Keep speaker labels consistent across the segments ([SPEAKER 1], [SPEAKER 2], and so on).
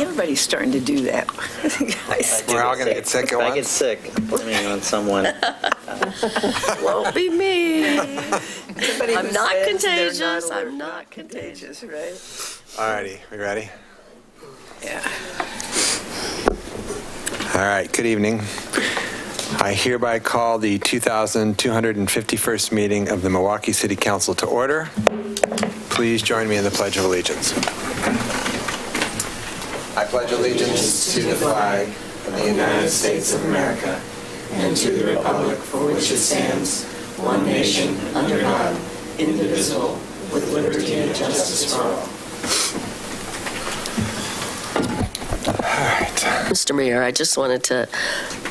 [SPEAKER 1] Everybody's starting to do that.
[SPEAKER 2] We're all going to get sick at once?
[SPEAKER 3] I get sick, blaming on someone.
[SPEAKER 4] Won't be me.
[SPEAKER 1] I'm
[SPEAKER 4] not contagious. I'm not
[SPEAKER 1] contagious, right?
[SPEAKER 2] All righty, we ready?
[SPEAKER 1] Yeah.
[SPEAKER 2] All right, good evening. I hereby call the 2251st meeting of the Milwaukee City Council to order. Please join me in the Pledge of Allegiance. I pledge allegiance to the flag of the United States of America and to the republic for which it stands, one nation, under God, indivisible, with liberty and justice for all.
[SPEAKER 4] Mr. Mayor, I just wanted to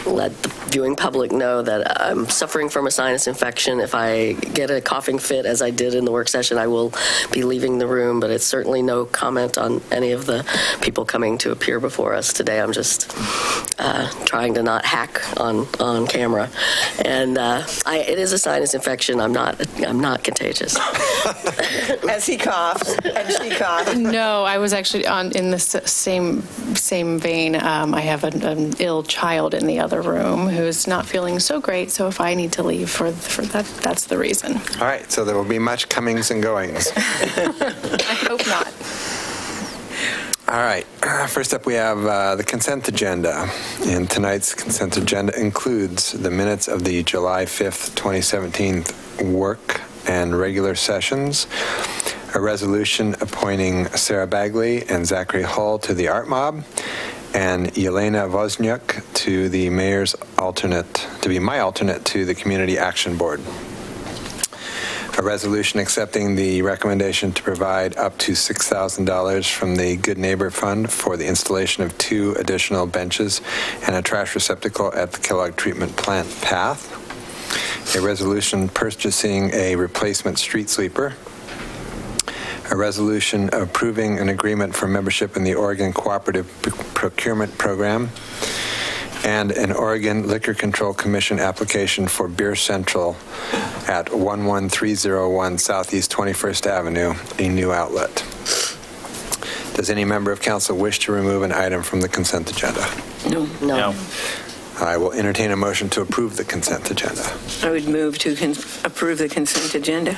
[SPEAKER 4] let the viewing public know that I'm suffering from a sinus infection. If I get a coughing fit, as I did in the work session, I will be leaving the room, but it's certainly no comment on any of the people coming to appear before us today. I'm just trying to not hack on camera. And it is a sinus infection. I'm not contagious.
[SPEAKER 1] As he coughs and she coughs.
[SPEAKER 5] No, I was actually in the same vein. I have an ill child in the other room who's not feeling so great, so if I need to leave for that, that's the reason.
[SPEAKER 2] All right, so there will be much comings and goings.
[SPEAKER 5] I hope not.
[SPEAKER 2] All right, first up we have the consent agenda, and tonight's consent agenda includes the minutes of the July 5th, 2017 work and regular sessions, a resolution appointing Sarah Bagley and Zachary Hull to the Art Mob, and Yelena Wozniak to the mayor's alternate, to be my alternate to the Community Action Board. A resolution accepting the recommendation to provide up to $6,000 from the Good Neighbor Fund for the installation of 2 additional benches and a trash receptacle at the Kellogg Treatment Plant path. A resolution purchasing a replacement street sweeper. A resolution approving an agreement for membership in the Oregon Cooperative Procurement Program, and an Oregon Liquor Control Commission application for Beer Central at 11301 Southeast 21st Avenue, a new outlet. Does any member of council wish to remove an item from the consent agenda?
[SPEAKER 4] No.
[SPEAKER 2] I will entertain a motion to approve the consent agenda.
[SPEAKER 1] I would move to approve the consent agenda.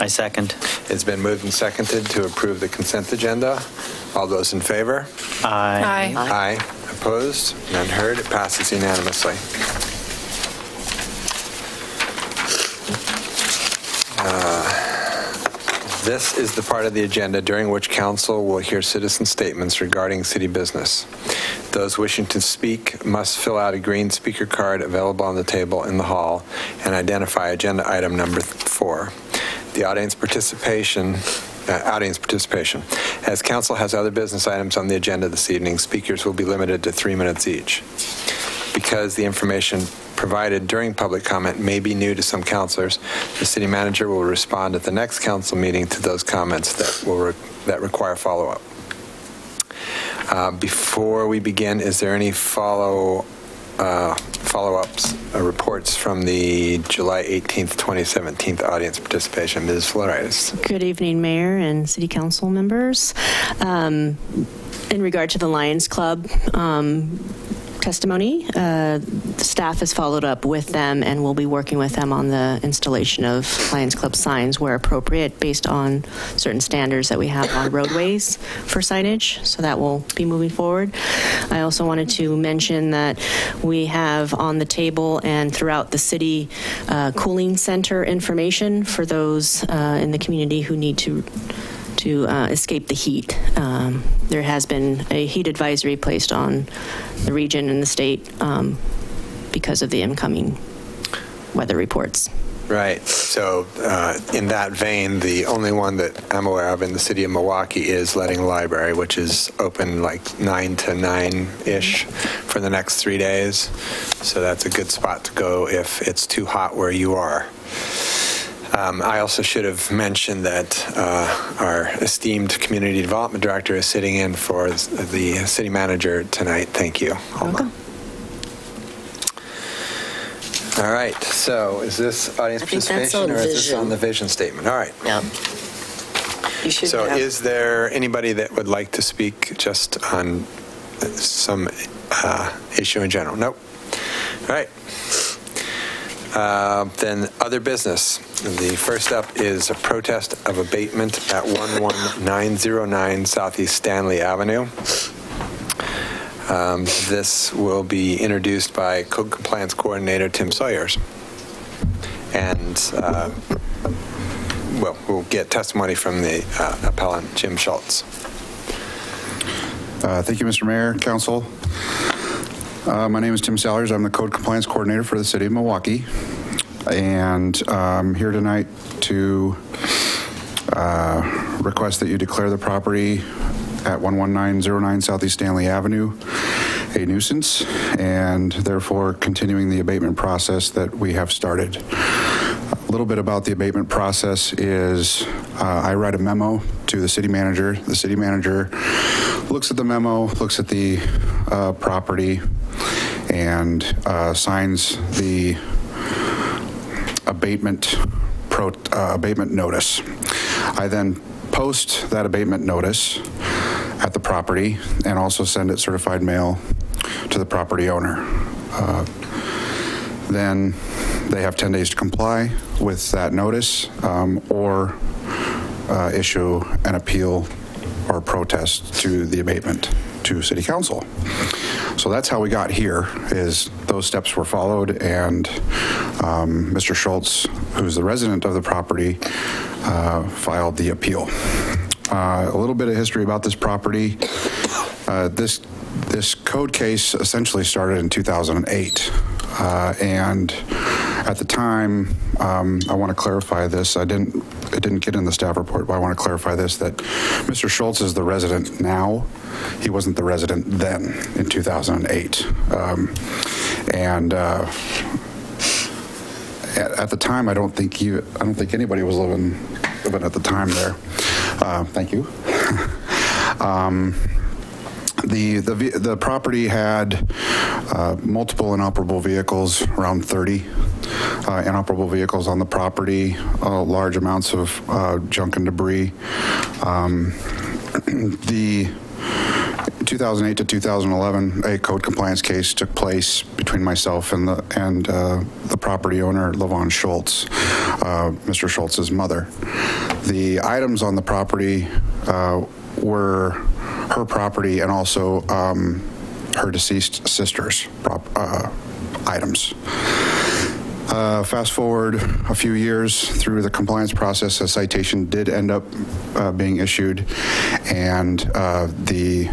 [SPEAKER 3] I second.
[SPEAKER 2] It's been moved and seconded to approve the consent agenda. All those in favor?
[SPEAKER 3] Aye.
[SPEAKER 2] Aye. Opposed? None heard. It passes unanimously. This is the part of the agenda during which council will hear citizen statements regarding city business. Those wishing to speak must fill out a green speaker card available on the table in the hall and identify agenda item number 4. The audience participation. As council has other business items on the agenda this evening, speakers will be limited to 3 minutes each. Because the information provided during public comment may be new to some councilors, the city manager will respond at the next council meeting to those comments that require follow-up. Before we begin, is there any follow-ups, reports from the July 18th, 2017 audience participation? Ms. Flores.
[SPEAKER 6] Good evening, Mayor and City Council members. In regard to the Lions Club testimony, the staff has followed up with them and will be working with them on the installation of Lions Club signs where appropriate based on certain standards that we have on roadways for signage, so that will be moving forward. I also wanted to mention that we have on the table and throughout the city cooling center information for those in the community who need to escape the heat. There has been a heat advisory placed on the region and the state because of the incoming weather reports.
[SPEAKER 2] Right. So in that vein, the only one that I'm aware of in the city of Milwaukee is Letting Library, which is open like 9 to 9-ish for the next 3 days. So that's a good spot to go if it's too hot where you are. I also should have mentioned that our esteemed community development director is sitting in for the city manager tonight. Thank you, Alma.
[SPEAKER 6] Welcome.
[SPEAKER 2] All right, so is this audience participation or is this on the vision statement? All right.
[SPEAKER 4] Yeah.
[SPEAKER 2] So is there anybody that would like to speak just on some issue in general? Nope. All right. Then other business. The first up is a protest of abatement at 11909 Southeast Stanley Avenue. This will be introduced by Code Compliance Coordinator Tim Sawyers. And we'll get testimony from the appellant, Jim Schultz.
[SPEAKER 7] Thank you, Mr. Mayor, Council. My name is Tim Salyers. I'm the Code Compliance Coordinator for the City of Milwaukee. And I'm here tonight to request that you declare the property at 11909 Southeast Stanley Avenue a nuisance, and therefore continuing the abatement process that we have started. A little bit about the abatement process is I write a memo to the city manager. The city manager looks at the memo, looks at the property, and signs the abatement notice. I then post that abatement notice at the property and also send it certified mail to the property owner. Then they have 10 days to comply with that notice or issue an appeal or protest to the abatement to City Council. So that's how we got here, is those steps were followed, and Mr. Schultz, who's the resident of the property, filed the appeal. A little bit of history about this property. This code case essentially started in 2008. And at the time, I want to clarify this. It didn't get in the staff report, but I want to clarify this, that Mr. Schultz is the resident now. He wasn't the resident then in 2008. At the time, I don't think anybody was living at the time there. Thank you. The property had multiple inoperable vehicles, around 30 inoperable vehicles on the property, large amounts of junk and debris. The 2008 to 2011, a code compliance case took place between myself and the property owner, LaVon Schultz, Mr. Schultz's mother. The items on the property were her property and also her deceased sister's items. Fast forward a few years through the compliance process, a citation did end up being issued, and the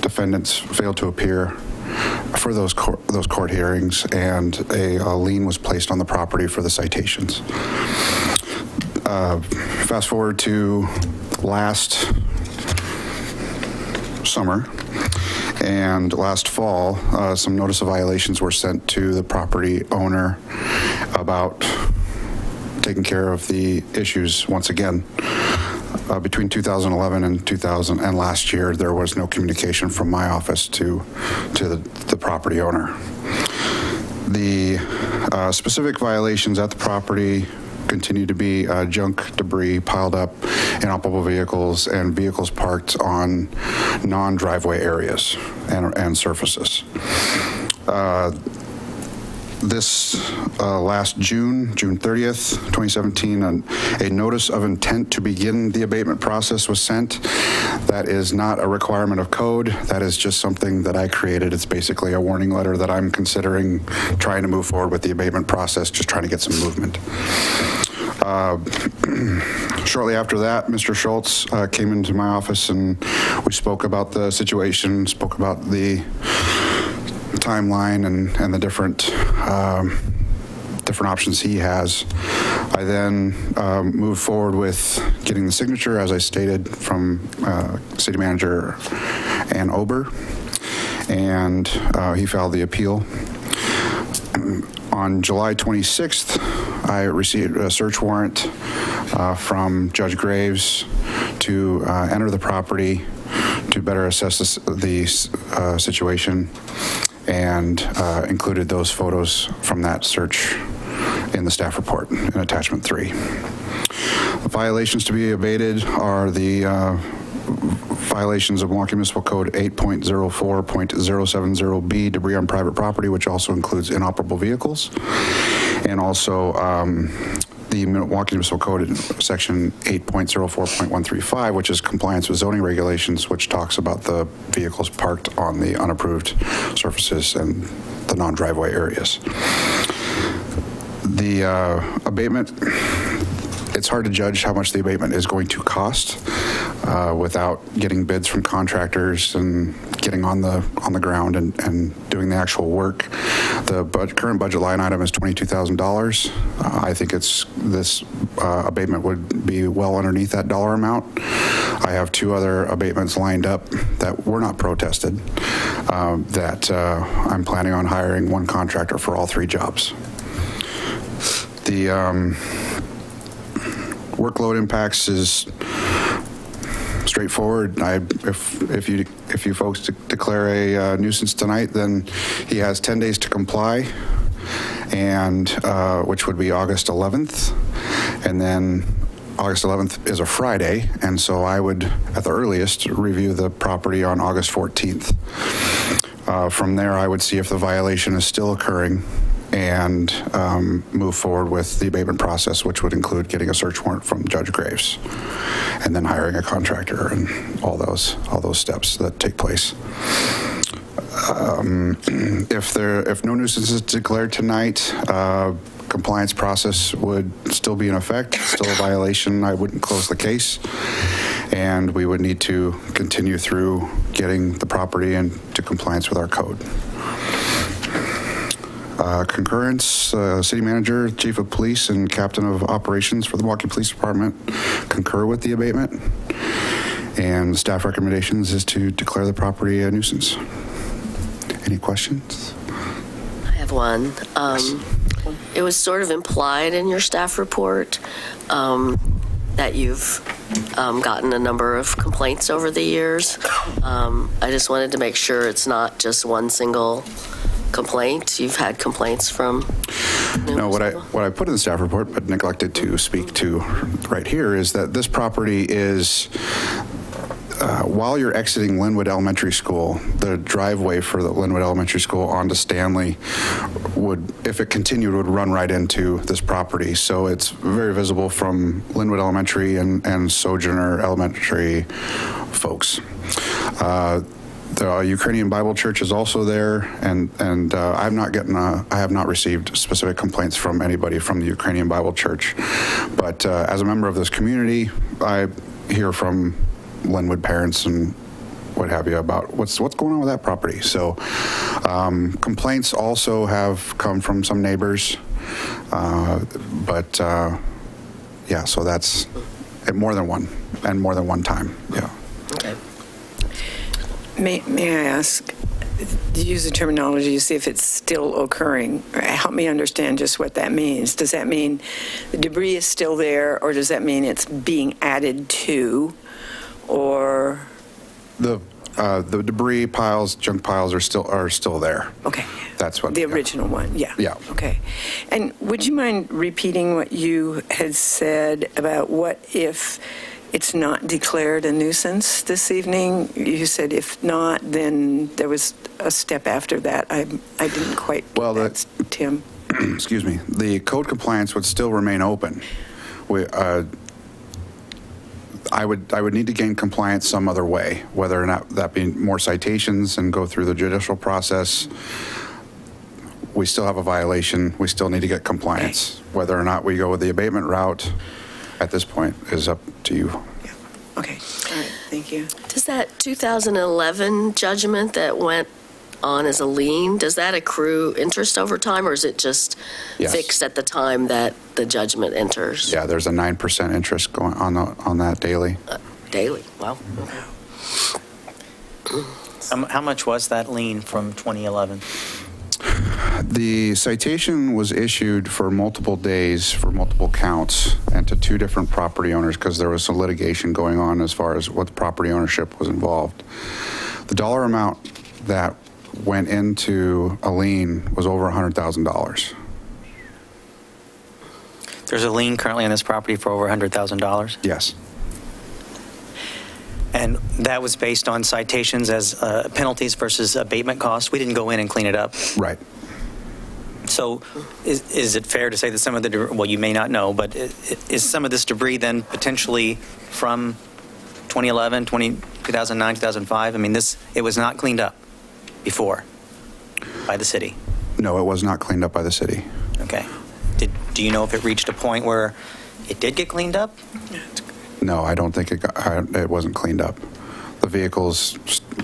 [SPEAKER 7] defendants failed to appear for those court hearings, and a lien was placed on the property for the citations. Fast forward to last summer and last fall, some notice of violations were sent to the property owner about taking care of the issues once again. Between 2011 and last year, there was no communication from my office to the property owner. The specific violations at the property continue to be junk, debris piled up, inoperable vehicles, and vehicles parked on non-driveway areas and surfaces. This last June 30th, 2017, a notice of intent to begin the abatement process was sent. That is not a requirement of code. That is just something that I created. It's basically a warning letter that I'm considering trying to move forward with the abatement process, just trying to get some movement. Shortly after that, Mr. Schultz came into my office and we spoke about the situation, spoke about the timeline and the different options he has. I then moved forward with getting the signature, as I stated, from City Manager Ann Ober, and he filed the appeal. On July 26th, I received a search warrant from Judge Graves to enter the property to better assess the situation, and included those photos from that search in the staff report in attachment 3. The violations to be abated are the violations of Milwaukee Municipal Code 8.04.070B, debris on private property, which also includes inoperable vehicles, and also the Milwaukee Municipal Code section 8.04.135, which is compliance with zoning regulations, which talks about the vehicles parked on the unapproved surfaces and the non-driveway areas. The abatement, it's hard to judge how much the abatement is going to cost without getting bids from contractors and getting on the ground and doing the actual work. The current budget line item is $22,000. I think this abatement would be well underneath that dollar amount. I have 2 other abatements lined up that were not protested that I'm planning on hiring 1 contractor for all 3 jobs. The workload impacts is straightforward. If you folks declare a nuisance tonight, then he has 10 days to comply, and which would be August 11th, and then August 11th is a Friday, and so I would, at the earliest, review the property on August 14th. From there, I would see if the violation is still occurring and move forward with the abatement process, which would include getting a search warrant from Judge Graves and then hiring a contractor and all those steps that take place. If no nuisance is declared tonight, compliance process would still be in effect, still a violation. I wouldn't close the case, and we would need to continue through getting the property into compliance with our code. Concurrence, City Manager, Chief of Police, and Captain of Operations for the Milwaukee Police Department concur with the abatement, and the staff recommendations is to declare the property a nuisance. Any questions?
[SPEAKER 4] I have one. Yes. It was sort of implied in your staff report that you've gotten a number of complaints over the years. I just wanted to make sure it's not just one single complaint. You've had complaints from...
[SPEAKER 7] No, what I put in the staff report, but neglected to speak to right here, is that this property is, while you're exiting Linwood Elementary School, the driveway for the Linwood Elementary School onto Stanley would, if it continued, would run right into this property. So it's very visible from Linwood Elementary and Sojourner Elementary folks. The Ukrainian Bible Church is also there, and I have not received specific complaints from anybody from the Ukrainian Bible Church. But as a member of this community, I hear from Linwood parents and what have you about what's going on with that property. So complaints also have come from some neighbors, but yeah, so that's more than one and more than one time. Yeah.
[SPEAKER 4] Okay.
[SPEAKER 1] May I ask, to use the terminology to see if it's still occurring? Help me understand just what that means. Does that mean the debris is still there, or does that mean it's being added to, or?
[SPEAKER 7] The debris piles, junk piles are still there.
[SPEAKER 1] Okay.
[SPEAKER 7] That's what
[SPEAKER 1] the original one. Yeah.
[SPEAKER 7] Yeah.
[SPEAKER 1] Okay. And would you mind repeating what you had said about what if it's not declared a nuisance this evening? You said if not, then there was a step after that. I didn't quite get that, Tim.
[SPEAKER 7] Excuse me. The code compliance would still remain open. I would need to gain compliance some other way, whether or not that be more citations and go through the judicial process. We still have a violation. We still need to get compliance. Whether or not we go with the abatement route at this point is up to you.
[SPEAKER 1] Yeah. Okay. All right. Thank you.
[SPEAKER 4] Does that 2011 judgment that went on as a lien, does that accrue interest over time, or is it just fixed at the time that the judgment enters?
[SPEAKER 7] Yeah, there's a 9% interest going on that daily.
[SPEAKER 4] Daily. Wow. Okay.
[SPEAKER 3] How much was that lien from 2011?
[SPEAKER 7] The citation was issued for multiple days for multiple counts and to 2 different property owners because there was some litigation going on as far as what property ownership was involved. The dollar amount that went into a lien was over $100,000.
[SPEAKER 3] There's a lien currently on this property for over $100,000?
[SPEAKER 7] Yes.
[SPEAKER 3] And that was based on citations as penalties versus abatement costs. We didn't go in and clean it up.
[SPEAKER 7] Right.
[SPEAKER 3] So is it fair to say that some of the, well, you may not know, but is some of this debris then potentially from 2011, 2009, 2005? I mean, it was not cleaned up before by the city?
[SPEAKER 7] No, it was not cleaned up by the city.
[SPEAKER 3] Okay. Do you know if it reached a point where it did get cleaned up?
[SPEAKER 7] No, I don't think it wasn't cleaned up. The vehicles,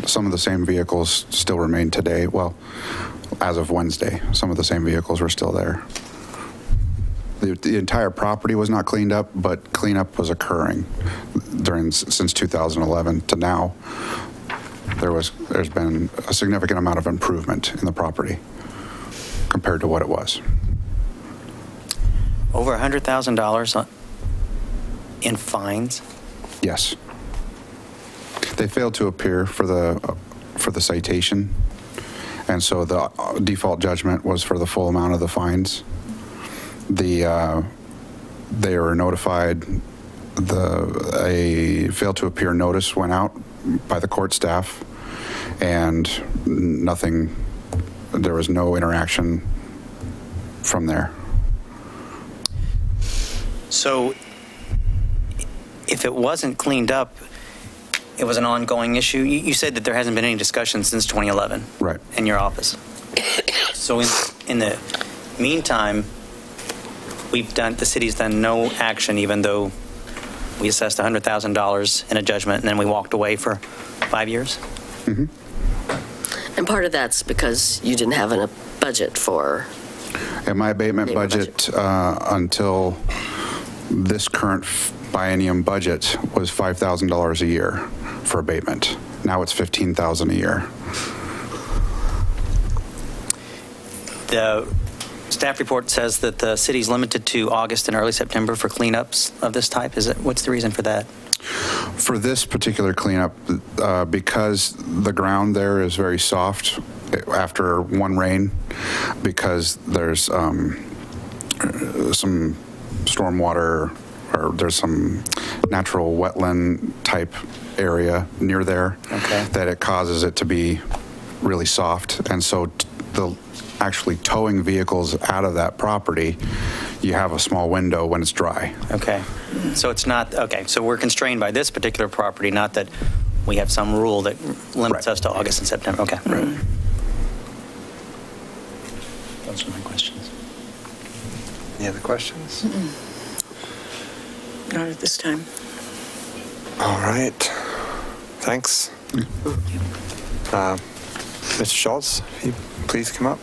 [SPEAKER 7] some of the same vehicles still remain today. Well, as of Wednesday, some of the same vehicles were still there. The entire property was not cleaned up, but cleanup was occurring since 2011 to now. There's been a significant amount of improvement in the property compared to what it was.
[SPEAKER 3] Over $100,000 in fines?
[SPEAKER 7] Yes. They failed to appear for the citation, and so the default judgment was for the full amount of the fines. They were notified. A failed to appear notice went out by the court staff, and nothing. There was no interaction from there.
[SPEAKER 3] So if it wasn't cleaned up, it was an ongoing issue. You said that there hasn't been any discussion since 2011,
[SPEAKER 7] right,
[SPEAKER 3] in your office. So in the meantime, the city's done no action, even though we assessed $100,000 in a judgment, and then we walked away for 5 years.
[SPEAKER 7] Mm-hmm.
[SPEAKER 4] And part of that's because you didn't have a budget for.
[SPEAKER 7] And my abatement budget until this current biennium budget was $5,000 a year for abatement. Now it's $15,000 a year.
[SPEAKER 3] The staff report says that the city's limited to August and early September for cleanups of this type. What's the reason for that?
[SPEAKER 7] For this particular cleanup, because the ground there is very soft after one rain, because there's some stormwater, or there's some natural wetland type area near there, okay, that it causes it to be really soft. And so actually towing vehicles out of that property, you have a small window when it's dry.
[SPEAKER 3] Okay. So it's not, okay, so we're constrained by this particular property, not that we have some rule that limits us to August and September. Okay. Right. Those are my questions.
[SPEAKER 2] Any other questions?
[SPEAKER 1] Not at this time.
[SPEAKER 2] All right. Thanks. Mr. Schultz, if you please come up.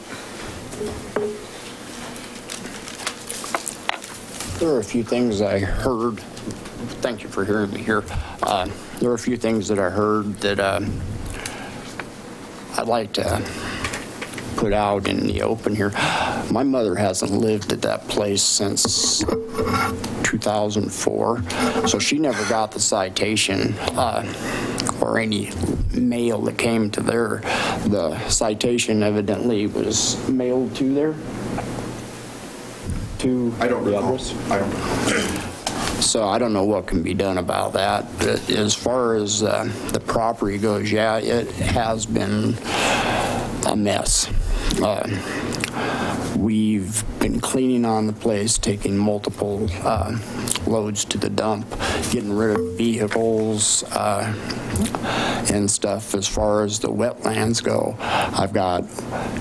[SPEAKER 8] There are a few things I heard. Thank you for hearing me here. There are a few things that I heard that I'd like to put out in the open here. My mother hasn't lived at that place since 2004, so she never got the citation or any mail that came to there. The citation evidently was mailed to there.
[SPEAKER 7] I don't recall. I don't know.
[SPEAKER 8] So I don't know what can be done about that. But as far as the property goes, yeah, it has been a mess. We've been cleaning on the place, taking multiple loads to the dump, getting rid of vehicles and stuff. As far as the wetlands go, I've got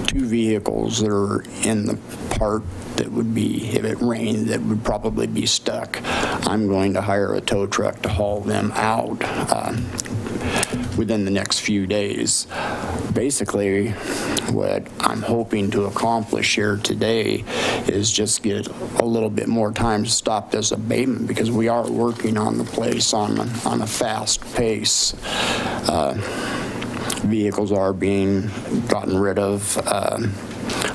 [SPEAKER 8] 2 vehicles that are in the part that would be, if it rained, that would probably be stuck. I'm going to hire a tow truck to haul them out within the next few days. Basically, what I'm hoping to accomplish here today is just get a little bit more time to stop this abatement, because we are working on the place on a fast pace. Vehicles are being gotten rid of.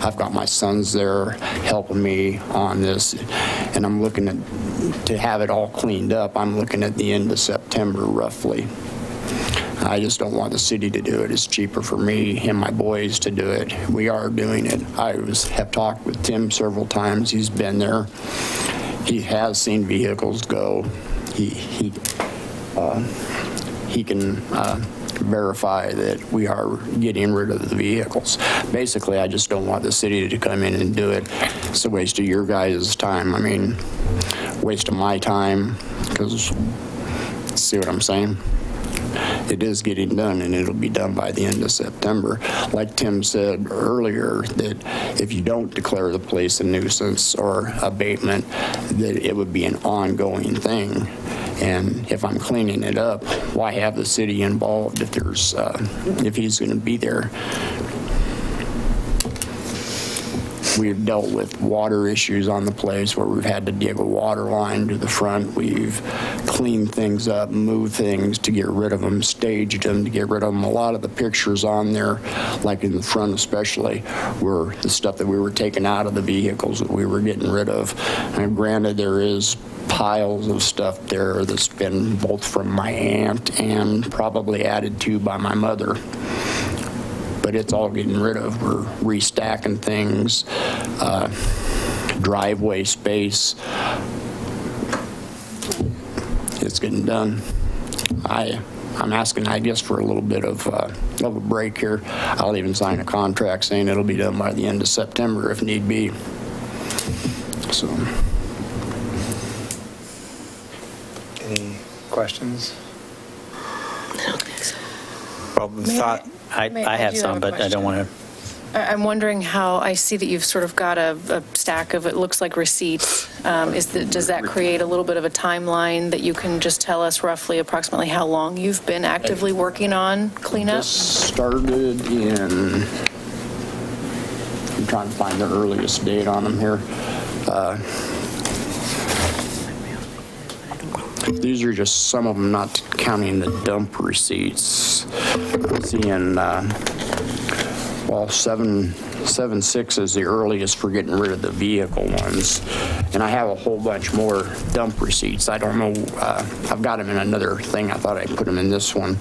[SPEAKER 8] I've got my sons there helping me on this, and I'm looking to have it all cleaned up. I'm looking at the end of September, roughly. I just don't want the city to do it. It's cheaper for me and my boys to do it. We are doing it. I have talked with Tim several times. He's been there. He has seen vehicles go. He he can verify that we are getting rid of the vehicles. Basically, I just don't want the city to come in and do it. It's a waste of your guys' time. I mean, waste of my time, because, see what I'm saying? It is getting done, and it'll be done by the end of September. Like Tim said earlier, that if you don't declare the place a nuisance or abatement, that it would be an ongoing thing. And if I'm cleaning it up, why have the city involved if there's, if he's going to be there? We've dealt with water issues on the place where we've had to dig a water line to the front. We've cleaned things up, moved things to get rid of them, staged them to get rid of them. A lot of the pictures on there, like in the front especially, were the stuff that we were taking out of the vehicles that we were getting rid of. And granted, there is piles of stuff there that's been both from my aunt and probably added to by my mother. But it's all getting rid of. We're restacking things, driveway space. It's getting done. I'm asking, I guess, for a little bit of a break here. I'll even sign a contract saying it'll be done by the end of September if need be. So.
[SPEAKER 2] Any questions?
[SPEAKER 4] I don't think so.
[SPEAKER 2] Well,
[SPEAKER 3] I have some, but I don't want to.
[SPEAKER 5] I'm wondering how, I see that you've sort of got a stack of, it looks like receipts. Does that create a little bit of a timeline that you can just tell us roughly approximately how long you've been actively working on cleanup?
[SPEAKER 8] This started in, I'm trying to find the earliest date on them here. These are just some of them, not counting the dump receipts. I'm seeing, well, 7/6 is the earliest for getting rid of the vehicle ones. And I have a whole bunch more dump receipts. I don't know, I've got them in another thing. I thought I put them in this one.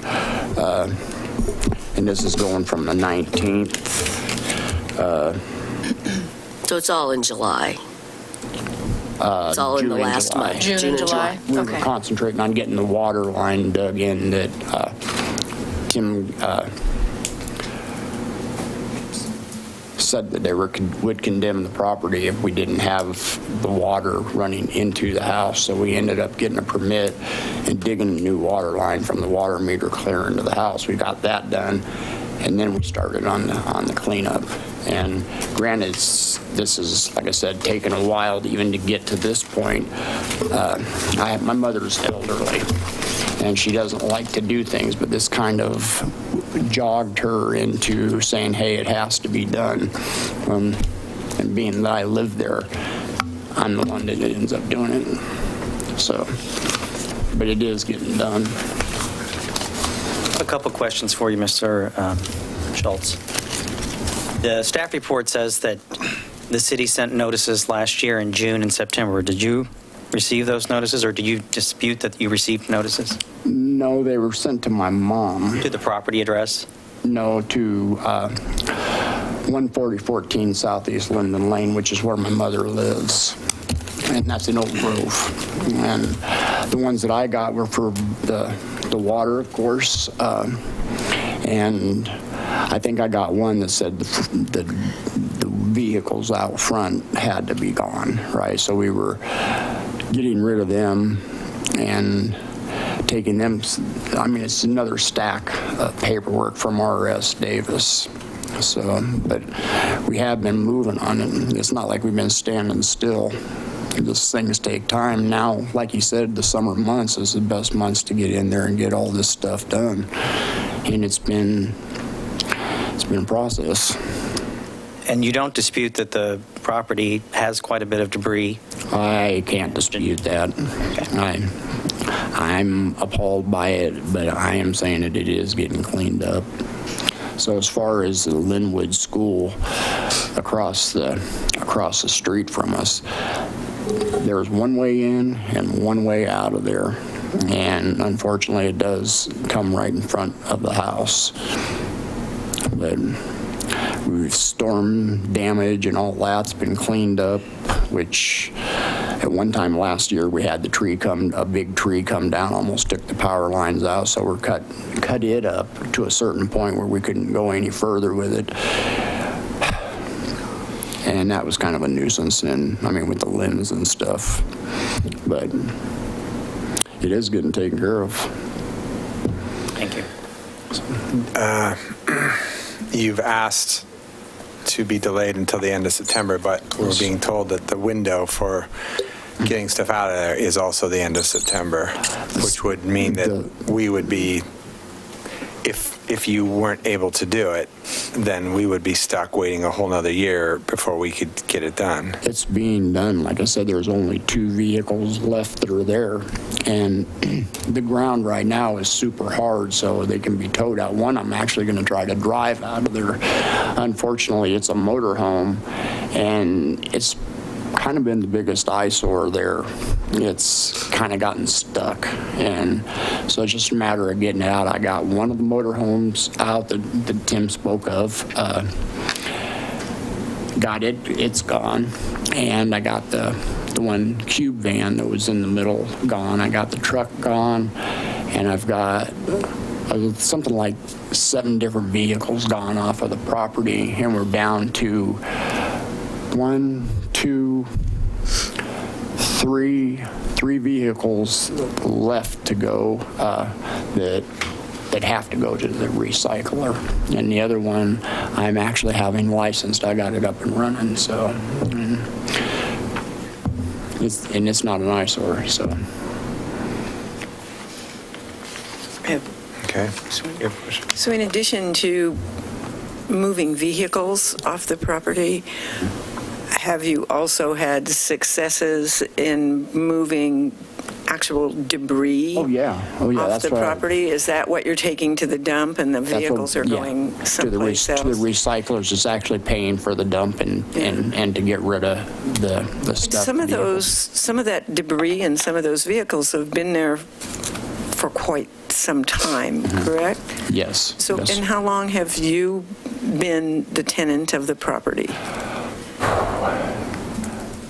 [SPEAKER 8] And this is going from the 19th.
[SPEAKER 4] So it's all in July. It's all in the last month.
[SPEAKER 5] June and July.
[SPEAKER 8] We were
[SPEAKER 5] Okay.
[SPEAKER 8] concentrating on getting the water line dug in that Tim said that they would condemn the property if we didn't have the water running into the house. So we ended up getting a permit and digging a new water line from the water meter clear into the house. We got that done, and then we started on the cleanup. And granted, this is, like I said, taken a while even to get to this point. My mother's elderly, and she doesn't like to do things, but this kind of jogged her into saying, hey, it has to be done. And being that I live there, I'm the one that ends up doing it. So, but it is getting done.
[SPEAKER 3] A couple questions for you, Mr. Schultz. The staff report says that the city sent notices last year in June and September. Did you receive those notices, or do you dispute that you received notices?
[SPEAKER 8] No, they were sent to my mom.
[SPEAKER 3] To the property address?
[SPEAKER 8] No, to 14014 Southeast Linden Lane, which is where my mother lives. And that's in Oak Grove. And the ones that I got were for the water, of course. And I think I got one that said the vehicles out front had to be gone, right? So we were getting rid of them and taking them. I mean, it's another stack of paperwork from R.S. Davis. So, but we have been moving on it. It's not like we've been standing still. These things take time. Now, like you said, the summer months is the best months to get in there and get all this stuff done. And it's been a process.
[SPEAKER 3] And you don't dispute that the property has quite a bit of debris?
[SPEAKER 8] I can't dispute that.
[SPEAKER 3] Okay.
[SPEAKER 8] I'm appalled by it, but I am saying that it is getting cleaned up. So as far as the Linwood School across the street from us, there's one way in and one way out of there. And unfortunately, it does come right in front of the house. But storm damage and all that's been cleaned up, which At one time last year, we had a big tree come down, almost took the power lines out, so we're cut it up to a certain point where we couldn't go any further with it. And that was kind of a nuisance, and I mean, with the limbs and stuff. But it is getting taken care of.
[SPEAKER 3] Thank you.
[SPEAKER 2] You've asked to be delayed until the end of September, but we're being told that the window for getting stuff out of there is also the end of September, which would mean that we would be, if you weren't able to do it, then we would be stuck waiting a whole nother year before we could get it done.
[SPEAKER 8] It's being done. Like I said, there's only 2 vehicles left that are there, and the ground right now is super hard, so they can be towed out. One I'm actually going to try to drive out of there. Unfortunately, it's a motorhome, and it's kind of been the biggest eyesore there. It's kind of gotten stuck, and so it's just a matter of getting it out. I got one of the motorhomes out that Tim spoke of. Got it, it's gone, and I got the one cube van that was in the middle gone. I got the truck gone, and I've got something like 7 different vehicles gone off of the property, and we're down to 1, 2, 3 vehicles left to go that have to go to the recycler, and the other one I'm actually having licensed. I got it up and running, so it's not an eyesore. So
[SPEAKER 2] Okay.
[SPEAKER 1] So in addition to moving vehicles off the property, have you also had successes in moving actual debris
[SPEAKER 8] off
[SPEAKER 1] the property? Is that what you're taking to the dump, and the vehicles are going someplace else?
[SPEAKER 8] To the recyclers. It's actually paying for the dump and to get rid of the stuff.
[SPEAKER 1] Some of that debris and some of those vehicles have been there for quite some time, correct?
[SPEAKER 8] Yes.
[SPEAKER 1] So,
[SPEAKER 8] yes.
[SPEAKER 1] And how long have you been the tenant of the property?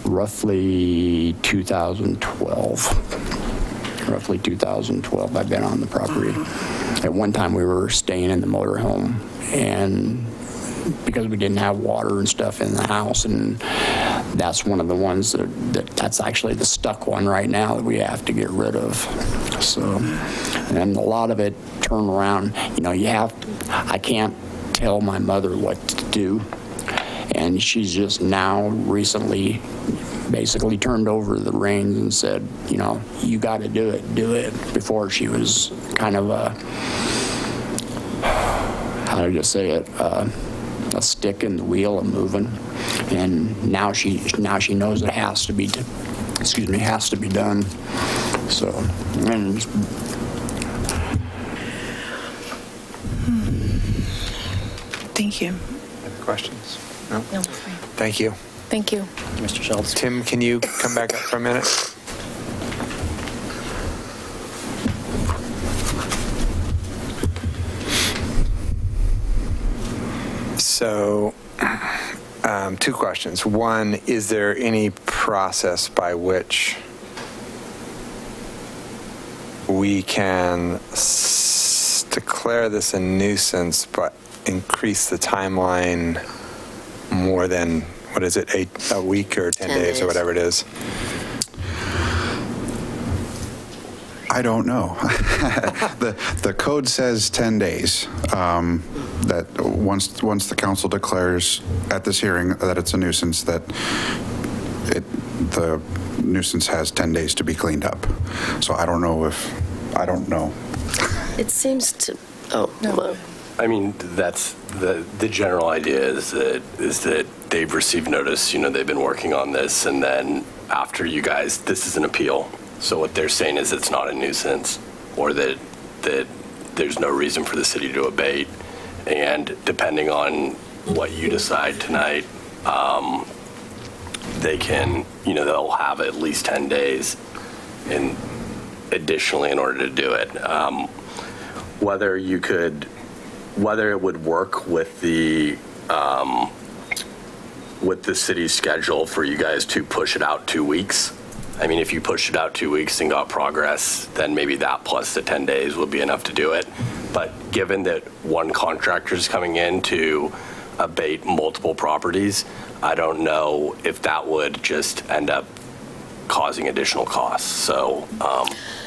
[SPEAKER 8] Roughly 2012. Roughly 2012, I've been on the property. At one time, we were staying in the motorhome, and because we didn't have water and stuff in the house, and that's one of the ones that's actually the stuck one right now that we have to get rid of. So, and a lot of it turn around. You know, I can't tell my mother what to do, and she's just now recently basically turned over the reins and said, you know, you got to do it. Before she was kind of how do you say it, a stick in the wheel of moving, and now she knows it has to be done. So, and
[SPEAKER 1] Thank you.
[SPEAKER 2] Any questions? No?
[SPEAKER 5] No.
[SPEAKER 2] Thank you.
[SPEAKER 5] Thank you.
[SPEAKER 3] Mr. Schultz.
[SPEAKER 2] Tim, can you come back up for a minute? So, 2 questions. One, is there any process by which we can declare this a nuisance but increase the timeline more than, what is it, a week or 10 days or whatever it is?
[SPEAKER 7] I don't know. The code says 10 days. That once the council declares at this hearing that it's a nuisance, that the nuisance has 10 days to be cleaned up. So I don't know.
[SPEAKER 4] It seems to. Oh no.
[SPEAKER 9] I mean, that's the general idea is that they've received notice. You know, they've been working on this, and then after you guys, this is an appeal. So what they're saying is it's not a nuisance, or that there's no reason for the city to abate. And depending on what you decide tonight, they can, you know, they'll have at least 10 days in additionally in order to do it. Whether it would work with the city's schedule for you guys to push it out 2 weeks I mean, if you pushed it out 2 weeks and got progress, then maybe that plus the 10 days would be enough to do it. But given that one contractor is coming in to abate multiple properties, I don't know if that would just end up causing additional costs. So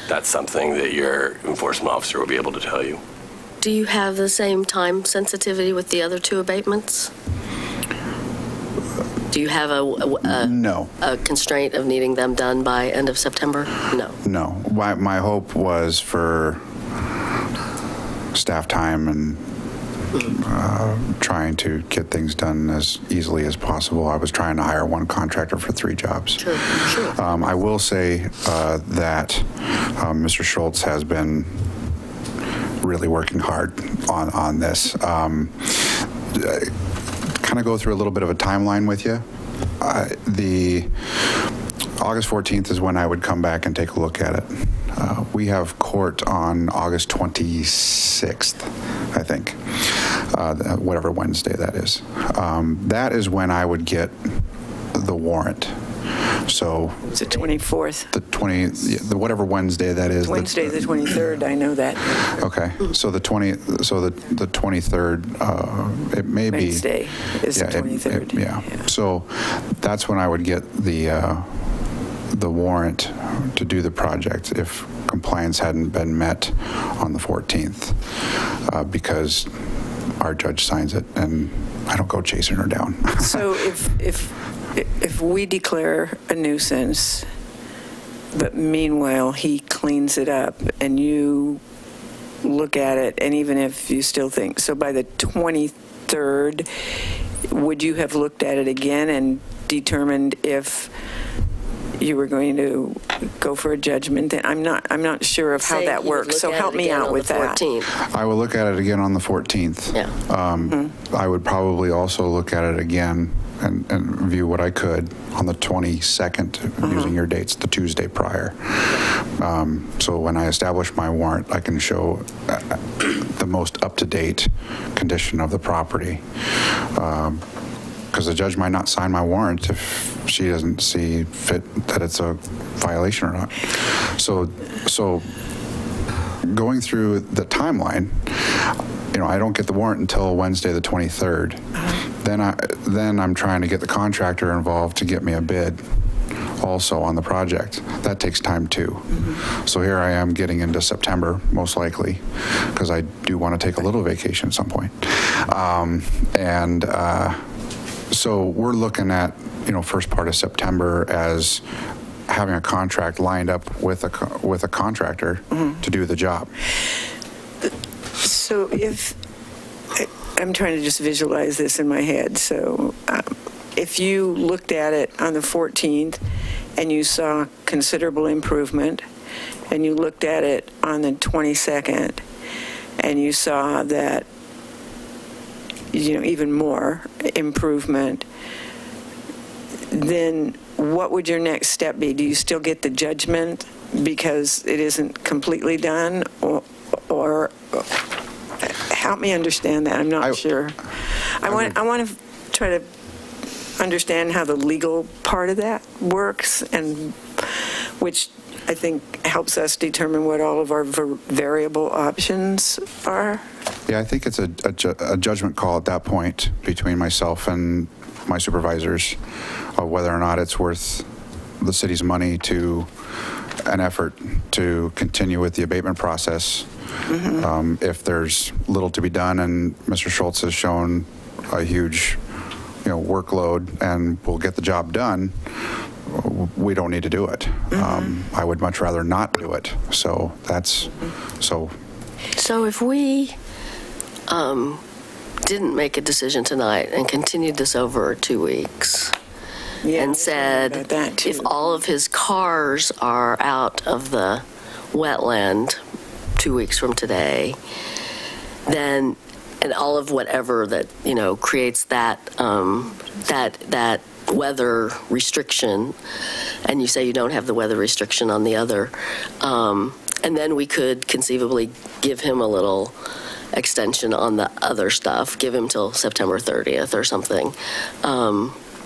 [SPEAKER 9] that's something that your enforcement officer will be able to tell you.
[SPEAKER 4] Do you have the same time sensitivity with the other two abatements? Do you have
[SPEAKER 7] No.
[SPEAKER 4] a constraint of needing them done by end of September? No.
[SPEAKER 7] No. My hope was for staff time and trying to get things done as easily as possible. I was trying to hire one contractor for 3 jobs.
[SPEAKER 4] Sure.
[SPEAKER 7] I will say that Mr. Schultz has been really working hard on this. Kind of go through a little bit of a timeline with you. The August 14th is when I would come back and take a look at it. We have court on August 26th, I think, whatever Wednesday that is. That is when I would get the warrant. So
[SPEAKER 1] it's the 24th.
[SPEAKER 7] The whatever Wednesday that is.
[SPEAKER 1] Wednesday the 23rd. I know that.
[SPEAKER 7] Okay, so the 23rd. It may be
[SPEAKER 1] Wednesday is the 23rd.
[SPEAKER 7] Yeah. So that's when I would get the warrant to do the project if compliance hadn't been met on the 14th, because our judge signs it and I don't go chasing her down.
[SPEAKER 1] So if we declare a nuisance, but meanwhile he cleans it up and you look at it, and even if you still think, so by the 23rd, would you have looked at it again and determined if you were going to go for a judgment? I'm not sure of how that works, so help me out with that.
[SPEAKER 7] I will look at it again on the 14th.
[SPEAKER 4] Yeah.
[SPEAKER 7] I would probably also look at it again and view what I could on the 22nd, using your dates, the Tuesday prior. So when I establish my warrant, I can show the most up-to-date condition of the property. Because the judge might not sign my warrant if she doesn't see fit that it's a violation or not. So going through the timeline, I don't get the warrant until Wednesday the 23rd. Then I'm trying to get the contractor involved to get me a bid also on the project. That takes time too. So here I am getting into September, most likely, because I do want to take a little vacation at some point. So we're looking at, first part of September as having a contract lined up with a contractor to do the job.
[SPEAKER 1] So I'm trying to just visualize this in my head. So if you looked at it on the 14th and you saw considerable improvement, and you looked at it on the 22nd and you saw that even more improvement, then what would your next step be? Do you still get the judgment because it isn't completely done, or help me understand that? I'm not sure. I want to try to understand how the legal part of that works, and which I think helps us determine what all of our variable options are.
[SPEAKER 7] Yeah, I think it's a judgment call at that point between myself and my supervisors of whether or not it's worth the city's money to an effort to continue with the abatement process. If there's little to be done and Mr. Schultz has shown a huge workload and will get the job done, we don't need to do it. I would much rather not do it. So that's so.
[SPEAKER 4] So if we didn't make a decision tonight and continued this over 2 weeks, and said if all of his cars are out of the wetland 2 weeks from today, then, and all of whatever that creates that that weather restriction, and you say you don't have the weather restriction on the other, and then we could conceivably give him a little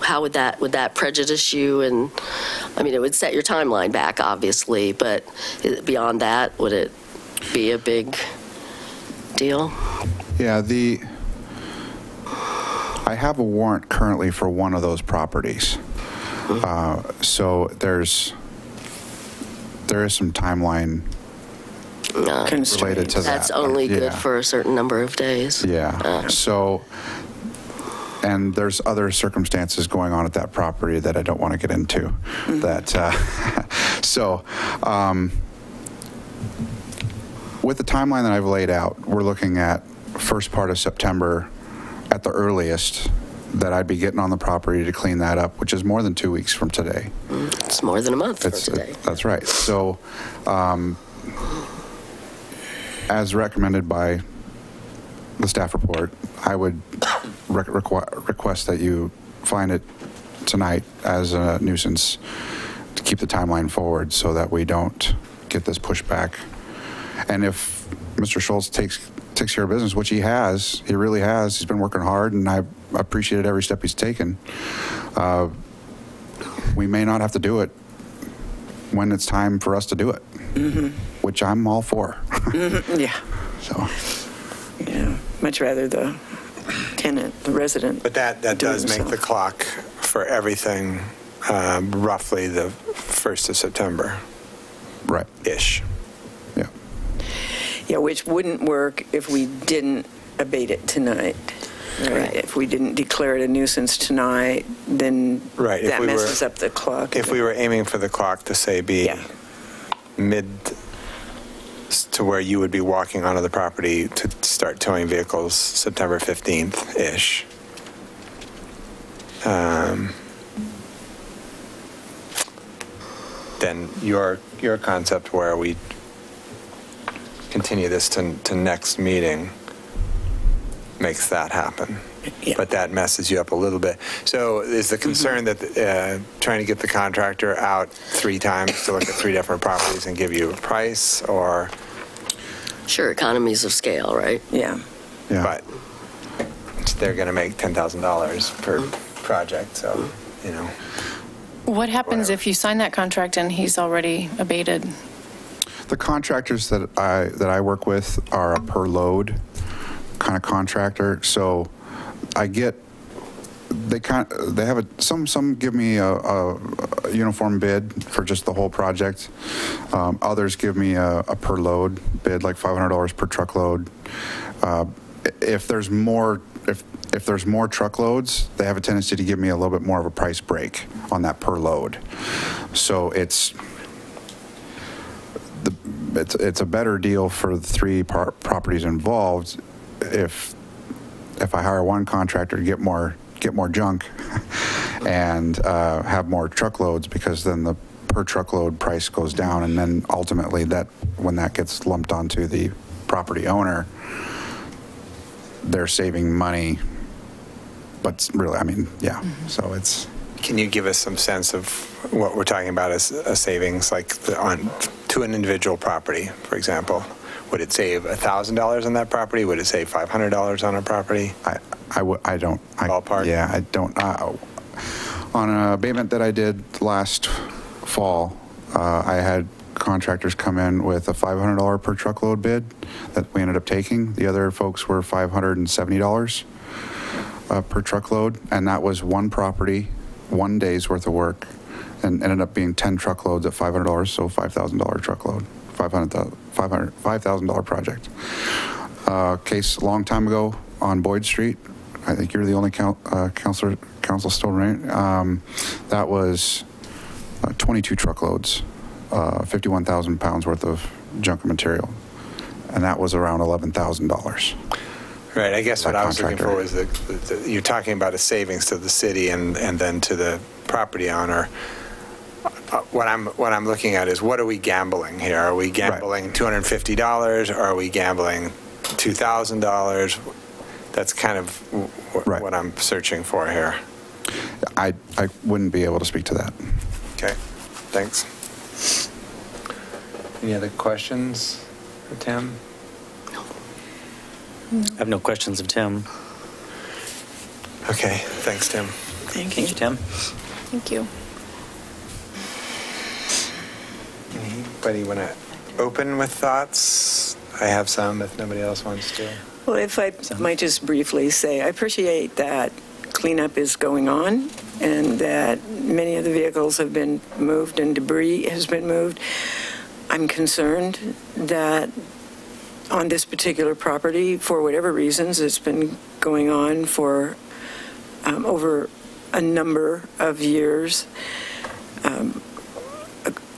[SPEAKER 4] how how would that prejudice you? And I mean, it would set your timeline back, obviously, but beyond that, would it be a big deal?
[SPEAKER 7] Yeah, I have a warrant currently for one of those properties. So there is some timeline related to that.
[SPEAKER 4] That's only good for a certain number of days.
[SPEAKER 7] Yeah. So, and there's other circumstances going on at that property that I don't want to get into. That with the timeline that I've laid out, we're looking at first part of September at the earliest that I'd be getting on the property to clean that up, which is more than 2 weeks from today.
[SPEAKER 4] It's more than a month from today.
[SPEAKER 7] That's right. So, as recommended by the staff report, I would request that you find it tonight as a nuisance to keep the timeline forward so that we don't get this pushed back. And if Mr. Schultz takes care of business, which he really has, he's been working hard, and I appreciated every step he's taken. We may not have to do it when it's time for us to do it, which I'm all for.
[SPEAKER 1] Yeah.
[SPEAKER 7] So.
[SPEAKER 1] Yeah, much rather the tenant, the resident.
[SPEAKER 2] But that does make the clock for everything roughly the 1st of September.
[SPEAKER 7] Right.
[SPEAKER 2] Ish.
[SPEAKER 7] Yeah.
[SPEAKER 1] Yeah, which wouldn't work if we didn't abate it tonight. Right. If we didn't declare it a nuisance tonight, then that messes up the clock.
[SPEAKER 2] If we were aiming for the clock to say be mid to where you would be walking onto the property to start towing vehicles September 15th-ish. Then your concept where we continue this to next meeting makes that happen.
[SPEAKER 1] Yeah.
[SPEAKER 2] But that messes you up a little bit. So is the concern that trying to get the contractor out 3 times to look at 3 different properties and give you a price, or?
[SPEAKER 4] Sure, economies of scale, right?
[SPEAKER 1] Yeah.
[SPEAKER 2] But they're going to make $10,000 per project, so, you know.
[SPEAKER 5] What happens if you sign that contract and he's already abated?
[SPEAKER 7] The contractors that I work with are a per load kind of contractor, so I get some give me a uniform bid for just the whole project. Others give me a per load bid, like $500 per truckload. If there's more truckloads, they have a tendency to give me a little bit more of a price break on that per load. So it's a better deal for the 3 properties involved if I hire one contractor to get more junk and have more truckloads, because then the per truckload price goes down, and then ultimately when that gets lumped onto the property owner, they're saving money. But really, I mean, yeah. So it's.
[SPEAKER 2] Can you give us some sense of what we're talking about as a savings, like to an individual property, for example? Would it save $1,000 on that property? Would it save $500 on a property?
[SPEAKER 7] I don't.
[SPEAKER 2] Ballpark?
[SPEAKER 7] Yeah, I don't. On an abatement that I did last fall, I had contractors come in with a $500 per truckload bid that we ended up taking. The other folks were $570 per truckload, and that was one property, 1 day's worth of work, and ended up being 10 truckloads at $500, so $5,000 truckload, $5,000 project. Case a long time ago on Boyd Street. I think you're the only council still, right? That was 22 truckloads, 51,000 pounds worth of junk material, and that was around $11,000.
[SPEAKER 2] Right. I guess what I was looking for was you're talking about a savings to the city and then to the property owner. What I'm looking at is, what are we gambling here? Are we gambling $250, or are we gambling $2,000? That's kind of what I'm searching for here.
[SPEAKER 7] I wouldn't be able to speak to that.
[SPEAKER 2] Okay. Thanks. Any other questions for Tim?
[SPEAKER 3] I have no questions of Tim.
[SPEAKER 2] Okay. Thanks, Tim.
[SPEAKER 1] Thank you.
[SPEAKER 3] Thank you, Tim.
[SPEAKER 5] Thank you.
[SPEAKER 2] Anybody want to open with thoughts? I have some if nobody else wants to.
[SPEAKER 1] Well, if I might just briefly say, I appreciate that cleanup is going on and that many of the vehicles have been moved and debris has been moved. I'm concerned that on this particular property, for whatever reasons, it's been going on for over a number of years.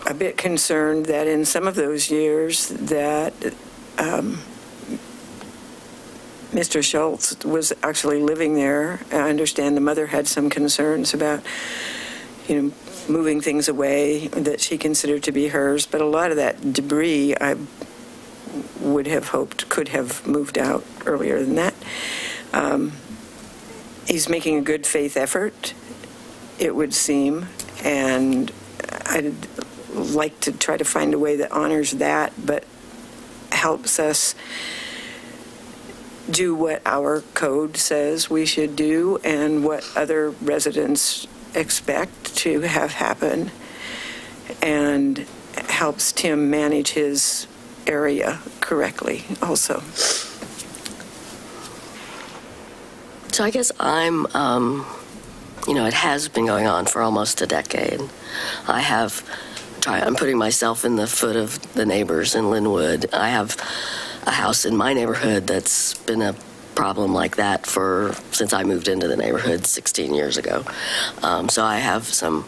[SPEAKER 1] A bit concerned that in some of those years that Mr. Schultz was actually living there. I understand the mother had some concerns about, moving things away that she considered to be hers, but a lot of that debris I would have hoped could have moved out earlier than that. He's making a good faith effort, it would seem, and I'd like to try to find a way that honors that, but helps us do what our code says we should do and what other residents expect to have happen, and helps Tim manage his area correctly also.
[SPEAKER 4] So I guess I'm, it has been going on for almost a decade. I'm putting myself in the foot of the neighbors in Linwood. I have a house in my neighborhood that's been a problem like that since I moved into the neighborhood 16 years ago. So I have some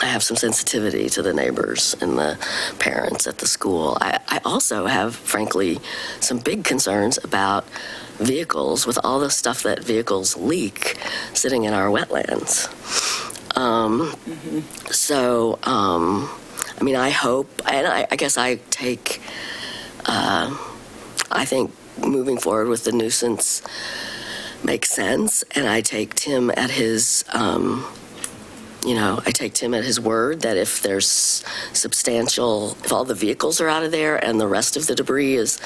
[SPEAKER 4] sensitivity to the neighbors and the parents at the school. I also have, frankly, some big concerns about vehicles, with all the stuff that vehicles leak sitting in our wetlands. So, I hope, and I guess I take, I think moving forward with the nuisance makes sense, and I take Tim at his, word that if there's if all the vehicles are out of there and the rest of the debris is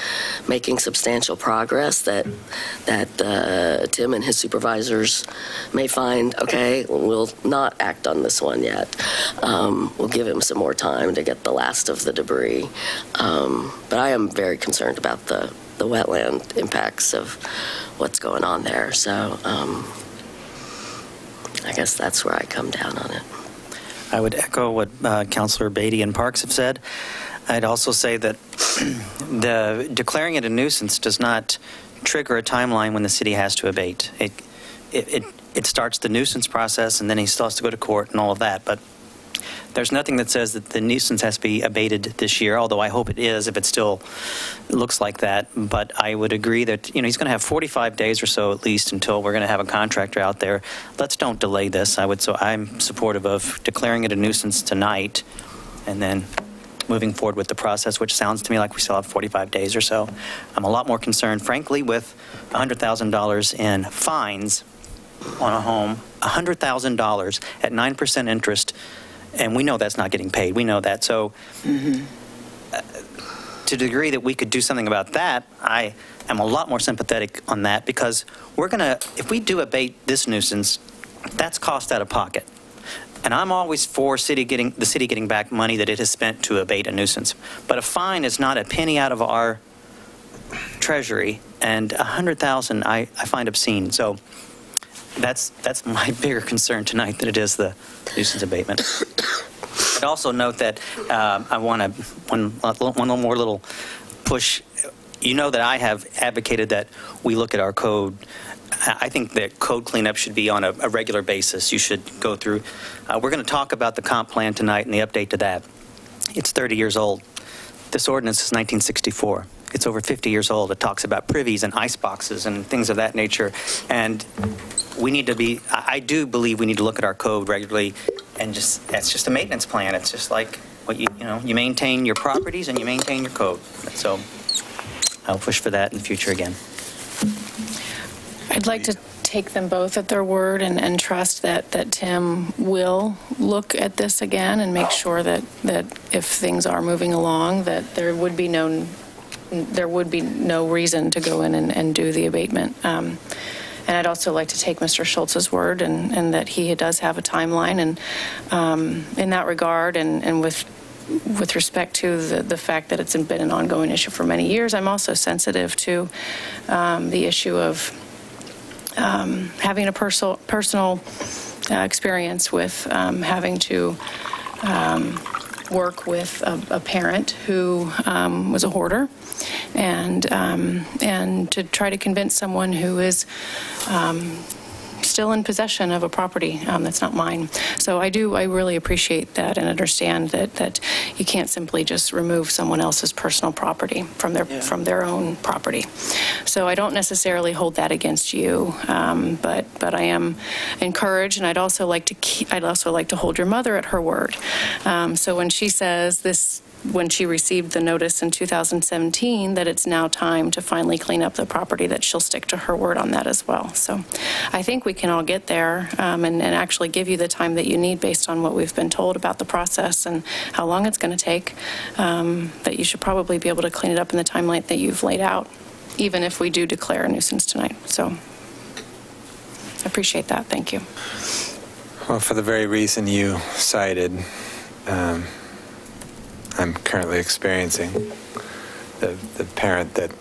[SPEAKER 4] making substantial progress, that Tim and his supervisors may find, okay, we'll not act on this one yet. We'll give him some more time to get the last of the debris. But I am very concerned about the wetland impacts of what's going on there. So I guess that's where I come down on it.
[SPEAKER 3] I would echo what Councilor Beatty and Parks have said. I'd also say that the declaring it a nuisance does not trigger a timeline when the city has to abate. It starts the nuisance process, and then he still has to go to court and all of that. But there's nothing that says that the nuisance has to be abated this year, although I hope it is if it still looks like that. But I would agree that, he's going to have 45 days or so at least until we're going to have a contractor out there. Let's don't delay this. So I'm supportive of declaring it a nuisance tonight and then moving forward with the process, which sounds to me like we still have 45 days or so. I'm a lot more concerned, frankly, with $100,000 in fines on a home, $100,000 at 9% interest. And we know that's not getting paid. We know that. So to the degree that we could do something about that, I am a lot more sympathetic on that, because if we do abate this nuisance, that's cost out of pocket. And I'm always for the city getting back money that it has spent to abate a nuisance. But a fine is not a penny out of our treasury, and $100,000 I find obscene. So that's my bigger concern tonight than it is the nuisance abatement. I'd also note that I want one more push. That I have advocated that we look at our code. I think that code cleanup should be on a regular basis. You should go through. We're going to talk about the comp plan tonight and the update to that. It's 30 years old. This ordinance is 1964. It's over 50 years old. It talks about privies and ice boxes and things of that nature. And I do believe we need to look at our code regularly, and that's just a maintenance plan. It's just like what you maintain your properties and you maintain your code. So I'll push for that in the future again.
[SPEAKER 5] I'd like to take them both at their word and trust that Tim will look at this again and make sure that if things are moving along, that there would be no reason to go in and do the abatement. I'd also like to take Mr. Schultz's word and that he does have a timeline. And in that regard, and with respect to the fact that it's been an ongoing issue for many years, I'm also sensitive to the issue of having a personal experience with having to work with a parent who was a hoarder, and to try to convince someone who is still in possession of a property that's not mine. So I really appreciate that and understand that you can't simply just remove someone else's personal property from their own property. So I don't necessarily hold that against you, but I am encouraged, and I'd also like to hold your mother at her word. So when she says this, when she received the notice in 2017 that it's now time to finally clean up the property, that she'll stick to her word on that as well. So I think we can all get there and actually give you the time that you need based on what we've been told about the process and how long it's going to take, that you should probably be able to clean it up in the timeline that you've laid out, even if we do declare a nuisance tonight. So I appreciate that. Thank you.
[SPEAKER 2] Well, for the very reason you cited, I'm currently experiencing the parent that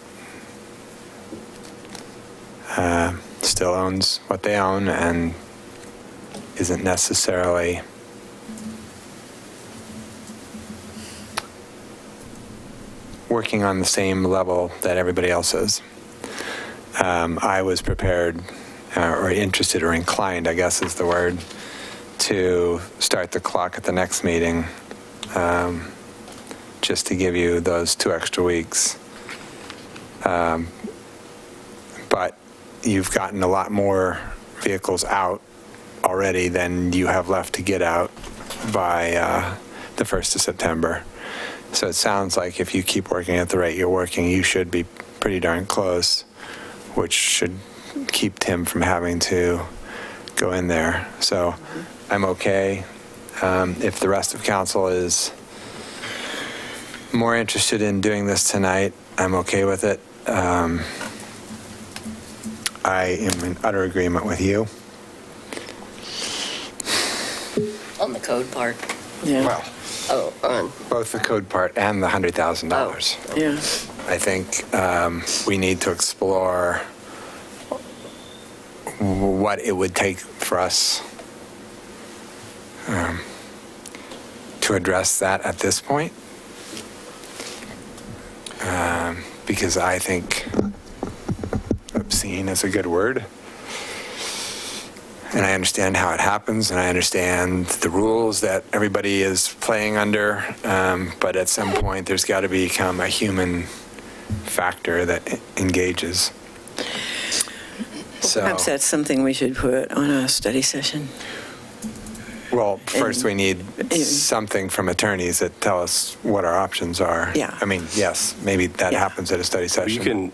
[SPEAKER 2] still owns what they own and isn't necessarily working on the same level that everybody else is. I was prepared or interested or inclined, I guess is the word, to start the clock at the next meeting, just to give you those 2 extra weeks. But you've gotten a lot more vehicles out already than you have left to get out by the 1st of September. So it sounds like if you keep working at the rate you're working, you should be pretty darn close, which should keep Tim from having to go in there. So I'm okay. If the rest of council is more interested in doing this tonight, I'm okay with it. I am in utter agreement with you.
[SPEAKER 4] On the code part.
[SPEAKER 1] Yeah.
[SPEAKER 2] Well, both the code part and the $100,000.
[SPEAKER 4] Oh.
[SPEAKER 1] Yeah.
[SPEAKER 2] I think we need to explore what it would take for us to address that at this point. Because I think obscene is a good word. And I understand how it happens, and I understand the rules that everybody is playing under, but at some point there's got to become a human factor that engages. So,
[SPEAKER 1] perhaps that's something we should put on a study session.
[SPEAKER 2] Well, first we need something from attorneys that tell us what our options are.
[SPEAKER 1] Yeah.
[SPEAKER 2] I mean, yes, maybe that happens at a study session.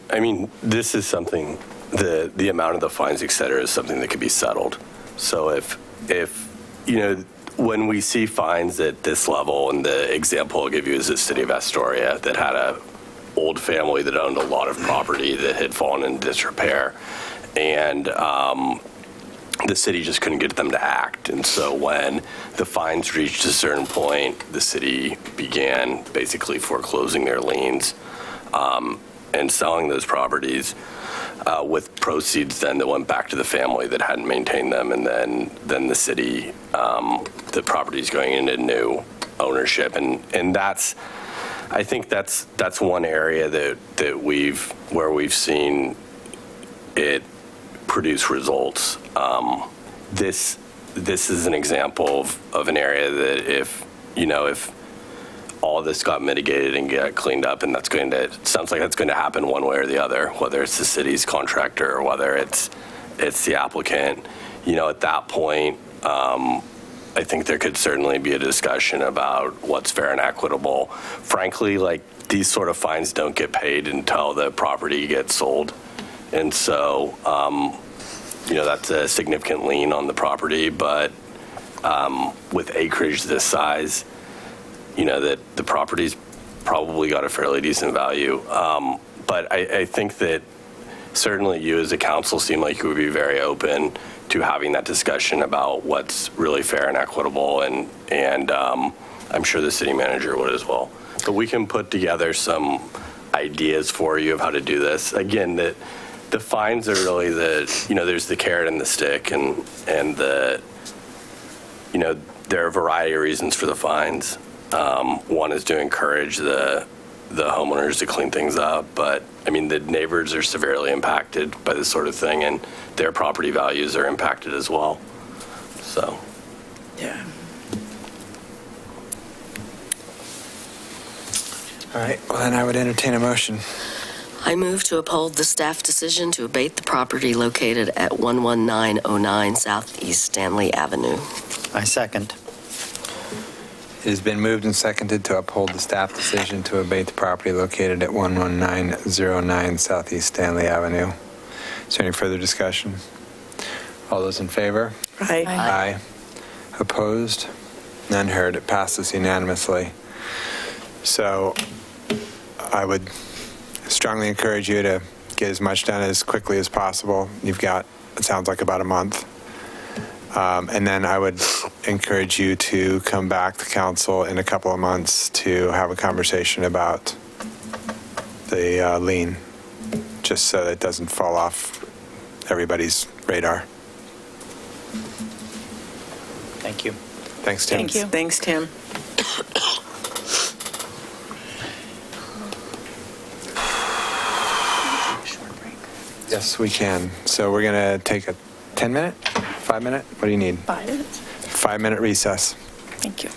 [SPEAKER 9] This is something, the amount of the fines, et cetera, is something that could be settled. So if when we see fines at this level, and the example I'll give you is the city of Astoria that had a old family that owned a lot of property that had fallen into disrepair, and the city just couldn't get them to act. And so when the fines reached a certain point, the city began basically foreclosing their liens and selling those properties with proceeds then that went back to the family that hadn't maintained them. And then the city, the property's going into new ownership. And I think that's one area that where we've seen it produce results. This is an example of an area that if all this got mitigated and got cleaned up, and it sounds like that's going to happen one way or the other, whether it's the city's contractor or whether it's the applicant, at that point, I think there could certainly be a discussion about what's fair and equitable. Frankly, like, these sort of fines don't get paid until the property gets sold. And so, that's a significant lien on the property, but with acreage this size, that the property's probably got a fairly decent value. But I think that certainly you as a council seem like you would be very open to having that discussion about what's really fair and equitable, and I'm sure the city manager would as well. But we can put together some ideas for you of how to do this. Again, the fines are really there's the carrot and the stick, and the, there are a variety of reasons for the fines. One is to encourage the homeowners to clean things up, but I mean, the neighbors are severely impacted by this sort of thing, and their property values are impacted as well. So,
[SPEAKER 1] Yeah.
[SPEAKER 2] All right, well, then I would entertain a motion.
[SPEAKER 4] I move to uphold the staff decision to abate the property located at 11909 Southeast Stanley Avenue.
[SPEAKER 3] I second.
[SPEAKER 2] It has been moved and seconded to uphold the staff decision to abate the property located at 11909 Southeast Stanley Avenue. Is there any further discussion? All those in favor?
[SPEAKER 1] Aye.
[SPEAKER 2] Aye. Opposed? None heard. It passes unanimously. So I would strongly encourage you to get as much done as quickly as possible. You've got, it sounds like, about a month. And then I would encourage you to come back to council in a couple of months to have a conversation about the lien, just so that it doesn't fall off everybody's radar.
[SPEAKER 3] Thank you.
[SPEAKER 2] Thanks, Tim.
[SPEAKER 1] Thank you. Thanks, Tim.
[SPEAKER 2] Yes, we can. So we're going to take a 10-minute, 5-minute? What do you need?
[SPEAKER 5] 5 minutes.
[SPEAKER 2] 5-minute recess.
[SPEAKER 5] Thank you.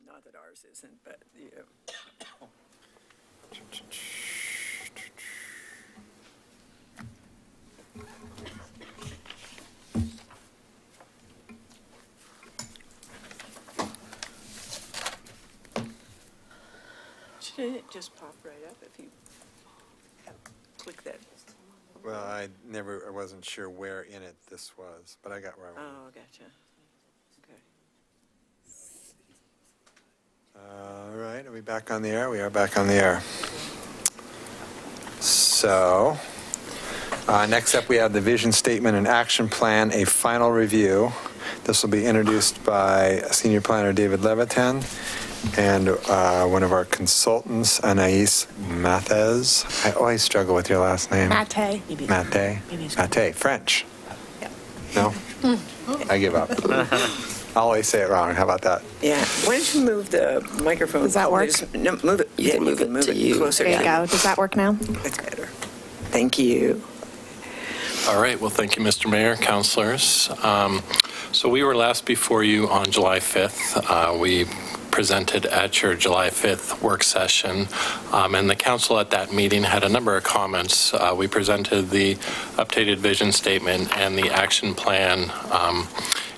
[SPEAKER 1] not that ours isn't, but, you know. Shouldn't it just pop right up if you click that?
[SPEAKER 2] Well, I wasn't sure where in it this was, but I got where I wanted.
[SPEAKER 1] Oh, gotcha. Okay.
[SPEAKER 2] All right, are we back on the air? We are back on the air. So, next up we have the vision statement and action plan, a final review. This will be introduced by Senior Planner David Levitan and one of our consultants, Anais Mathez. I always struggle with your last name.
[SPEAKER 10] Mate.
[SPEAKER 2] Mate, French. Yeah. No? I give up. I always say it wrong. How about that?
[SPEAKER 1] Yeah. Why don't you move the microphone?
[SPEAKER 10] Does that work?
[SPEAKER 1] No, move it.
[SPEAKER 4] You can move it to you.
[SPEAKER 1] Closer.
[SPEAKER 10] There you go. Does that work now?
[SPEAKER 1] That's better. Thank you.
[SPEAKER 11] All right. Well, thank you, Mr. Mayor, councilors. So we were last before you on July 5th. We presented at your July 5th work session, and the council at that meeting had a number of comments. We presented the updated vision statement and the action plan.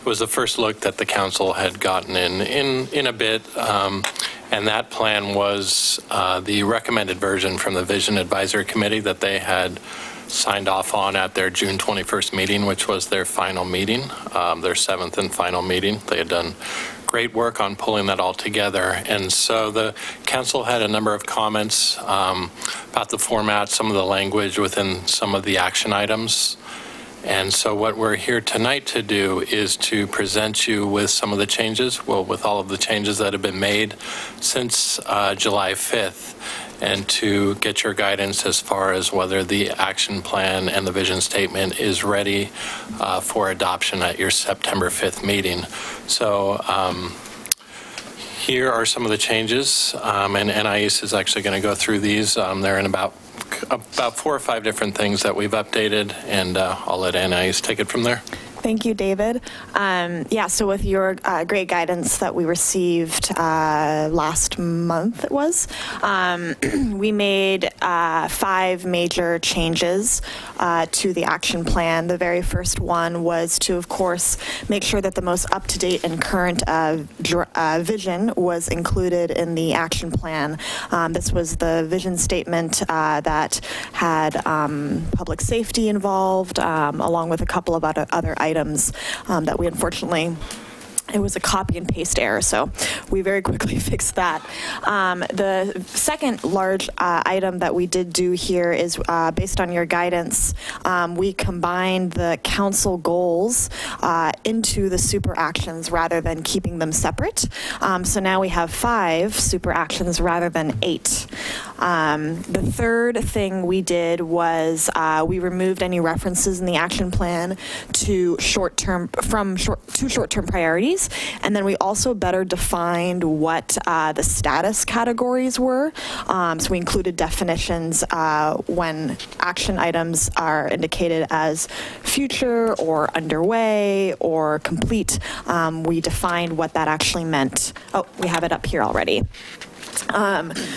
[SPEAKER 11] It was the first look that the council had gotten in a bit, and that plan was the recommended version from the Vision Advisory Committee that they had signed off on at their June 21st meeting, which was their final meeting, their 7th and final meeting. They had done great work on pulling that all together. And so the council had a number of comments about the format, some of the language within some of the action items. And so what we're here tonight to do is to present you with some of the changes, well, with all of the changes that have been made since July 5th, and to get your guidance as far as whether the action plan and the vision statement is ready for adoption at your September 5th meeting. So here are some of the changes, and NIS is actually going to go through these. They're in about 4 or 5 different things that we've updated, and I'll let Anais take it from there.
[SPEAKER 10] Thank you, David. So with your great guidance that we received last month, it was, we made 5 major changes to the action plan. The very first one was to, of course, make sure that the most up-to-date and current vision was included in the action plan. This was the vision statement that had public safety involved, along with a couple of other items that we unfortunately, it was a copy and paste error, so we very quickly fixed that. The second large item that we did do here is based on your guidance, we combined the council goals into the super actions rather than keeping them separate. So now we have 5 super actions rather than 8. The third thing we did was we removed any references in the action plan to short-term priorities, and then we also better defined what the status categories were. So we included definitions when action items are indicated as future or underway or complete. We defined what that actually meant. Oh, we have it up here already.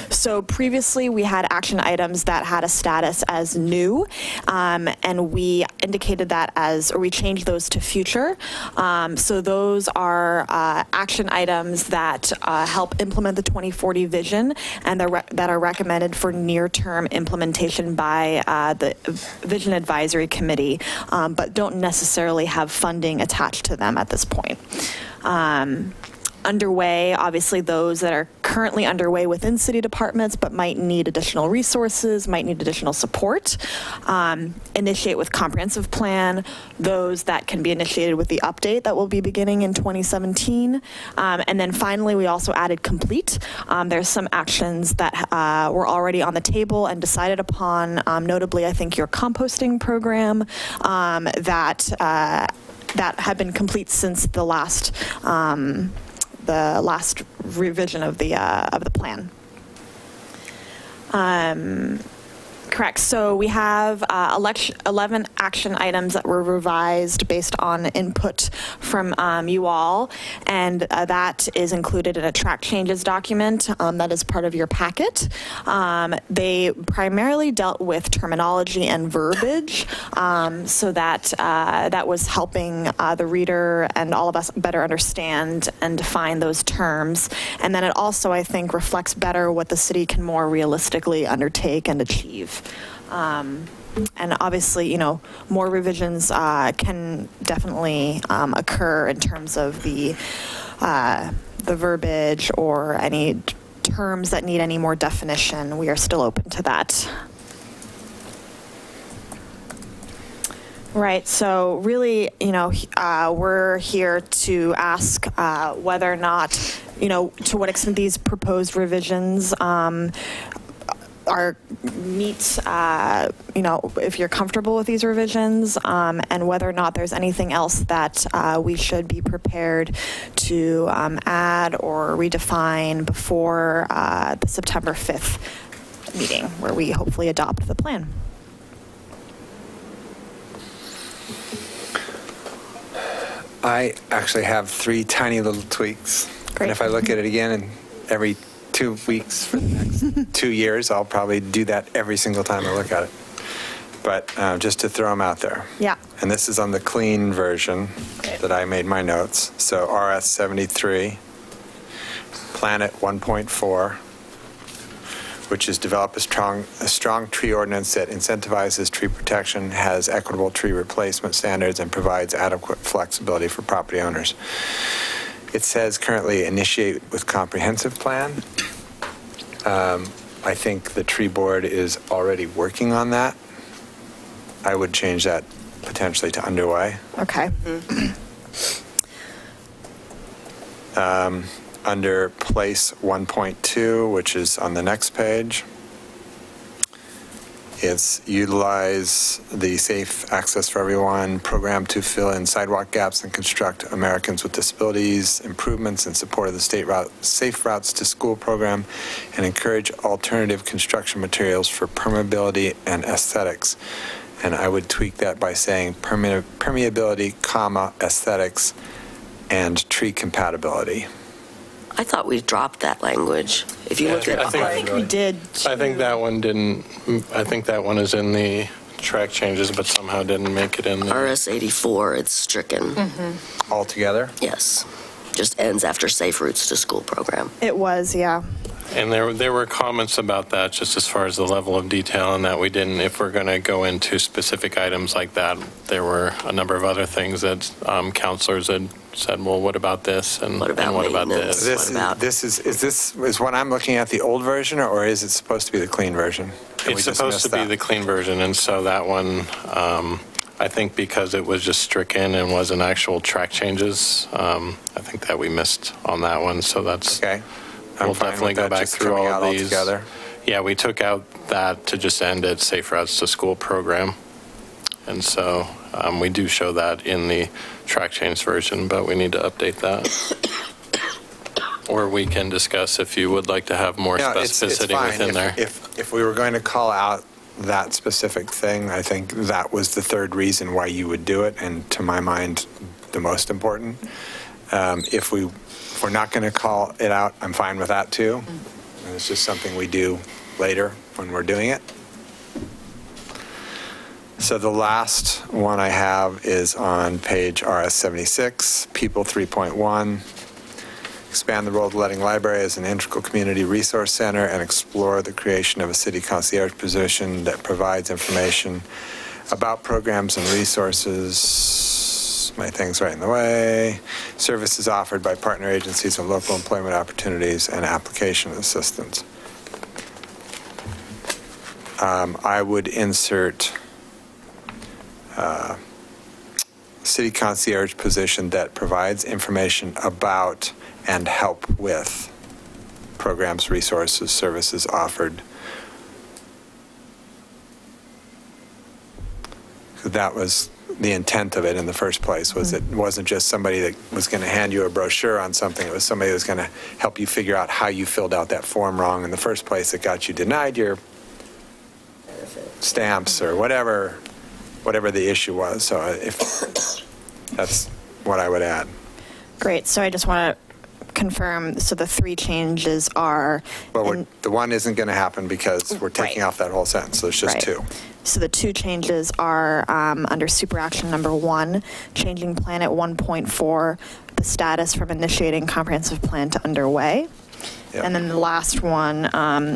[SPEAKER 10] So previously we had action items that had a status as new, and we indicated that as, or we changed those to future. So those are action items that help implement the 2040 vision and that are recommended for near-term implementation by the Vision Advisory Committee, but don't necessarily have funding attached to them at this point. Underway, obviously those that are currently underway within city departments but might need additional resources, might need additional support. Initiate with comprehensive plan, those that can be initiated with the update that will be beginning in 2017. And then finally, we also added complete. There's some actions that were already on the table and decided upon, notably I think your composting program that had been complete since the last revision of the plan. Correct. So we have 11 action items that were revised based on input from you all, and that is included in a track changes document that is part of your packet. They primarily dealt with terminology and verbiage, so that was helping the reader and all of us better understand and define those terms. And then it also, I think, reflects better what the city can more realistically undertake and achieve. And obviously, you know, more revisions can definitely occur in terms of the verbiage or any terms that need any more definition. We are still open to that. Right. So really, you know, we're here to ask whether or not, you know, to what extent these proposed revisions meet, you know, if you're comfortable with these revisions, and whether or not there's anything else that we should be prepared to add or redefine before the September 5th meeting, where we hopefully adopt the plan.
[SPEAKER 2] I actually have 3 tiny little tweaks.
[SPEAKER 10] Great.
[SPEAKER 2] And if I look at it again in every 2 weeks for the next 2 years, I'll probably do that every single time I look at it. But just to throw them out there. Yeah. And this is on the clean version that I made my notes. So RS 73, Planet 1.4, which is develop a strong tree ordinance that incentivizes tree protection, has equitable tree replacement standards, and provides adequate flexibility for property owners. It says currently initiate with comprehensive plan. I think the tree board is already working on that. I would change that potentially to underway.
[SPEAKER 10] Okay.
[SPEAKER 2] Under place 1.2, which is on the next page, it's utilize the Safe Access for Everyone program to fill in sidewalk gaps and construct Americans with Disabilities improvements in support of the state Safe Routes to School program, and encourage alternative construction materials for permeability and aesthetics. And I would tweak that by saying permeability, aesthetics, and tree compatibility.
[SPEAKER 4] I thought we dropped that language. If you look at,
[SPEAKER 10] I think we did.
[SPEAKER 11] I think that one didn't. I think that one is in the track changes, but somehow didn't make it in the
[SPEAKER 4] RS 84. It's stricken
[SPEAKER 2] altogether.
[SPEAKER 4] Yes, just ends after Safe Routes to School program.
[SPEAKER 10] It was, yeah.
[SPEAKER 11] And there were comments about that, just as far as the level of detail, and that we didn't. If we're going to go into specific items like that, there were a number of other things that counselors had said, well, what about this? And what about this?
[SPEAKER 2] Is what I'm looking at the old version, or is it supposed to be the clean version?
[SPEAKER 11] It's supposed to be the clean version, and so that one, I think because it was just stricken and wasn't actual track changes, I think that we missed on that one, so that's... Okay. We'll definitely go back through all of these. Yeah, we took out that to just end at Safe Routes to School program. And so we do show that in the track change version, but we need to update that. Or we can discuss if you would like to have more specificity within there.
[SPEAKER 2] If we were going to call out that specific thing, I think that was the third reason why you would do it, and to my mind, the most important. If we're not going to call it out, I'm fine with that too. And it's just something we do later when we're doing it. So the last one I have is on page RS 76, People 3.1. Expand the role of the Letting Library as an integral community resource center and explore the creation of a city concierge position that provides information about programs and resources. My thing's right in the way. Services offered by partner agencies of local employment opportunities and application assistance. I would insert city concierge position that provides information about and help with programs, resources, services offered. So that was the intent of it in the first place, was it wasn't just somebody that was going to hand you a brochure on something. It was somebody that was going to help you figure out how you filled out that form wrong in the first place that got you denied your stamps or whatever the issue was. So if that's what I would add.
[SPEAKER 10] Great. So I just want to confirm. So the 3 changes are.
[SPEAKER 2] Well, the one isn't going to happen because we're taking off that whole sentence. So it's just 2.
[SPEAKER 10] So the 2 changes are under super action number 1, changing plan at 1.4, the status from initiating comprehensive plan to underway. Yep. And then the last one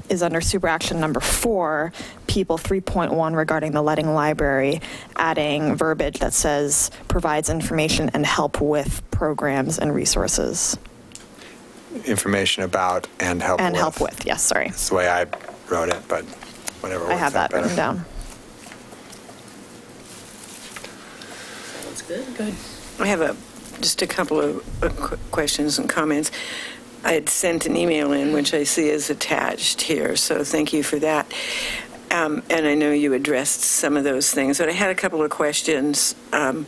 [SPEAKER 10] is under super action number 4, people 3.1 regarding the Letting Library, adding verbiage that says provides information and help with programs and resources.
[SPEAKER 2] Information about and help with.
[SPEAKER 10] And help with, yes, sorry.
[SPEAKER 2] That's the way I wrote it, but whatever.
[SPEAKER 10] I have that written down.
[SPEAKER 4] That's good.
[SPEAKER 1] Good. I have just a couple of questions and comments. I had sent an email in, which I see is attached here, so thank you for that. And I know you addressed some of those things, but I had a couple of questions on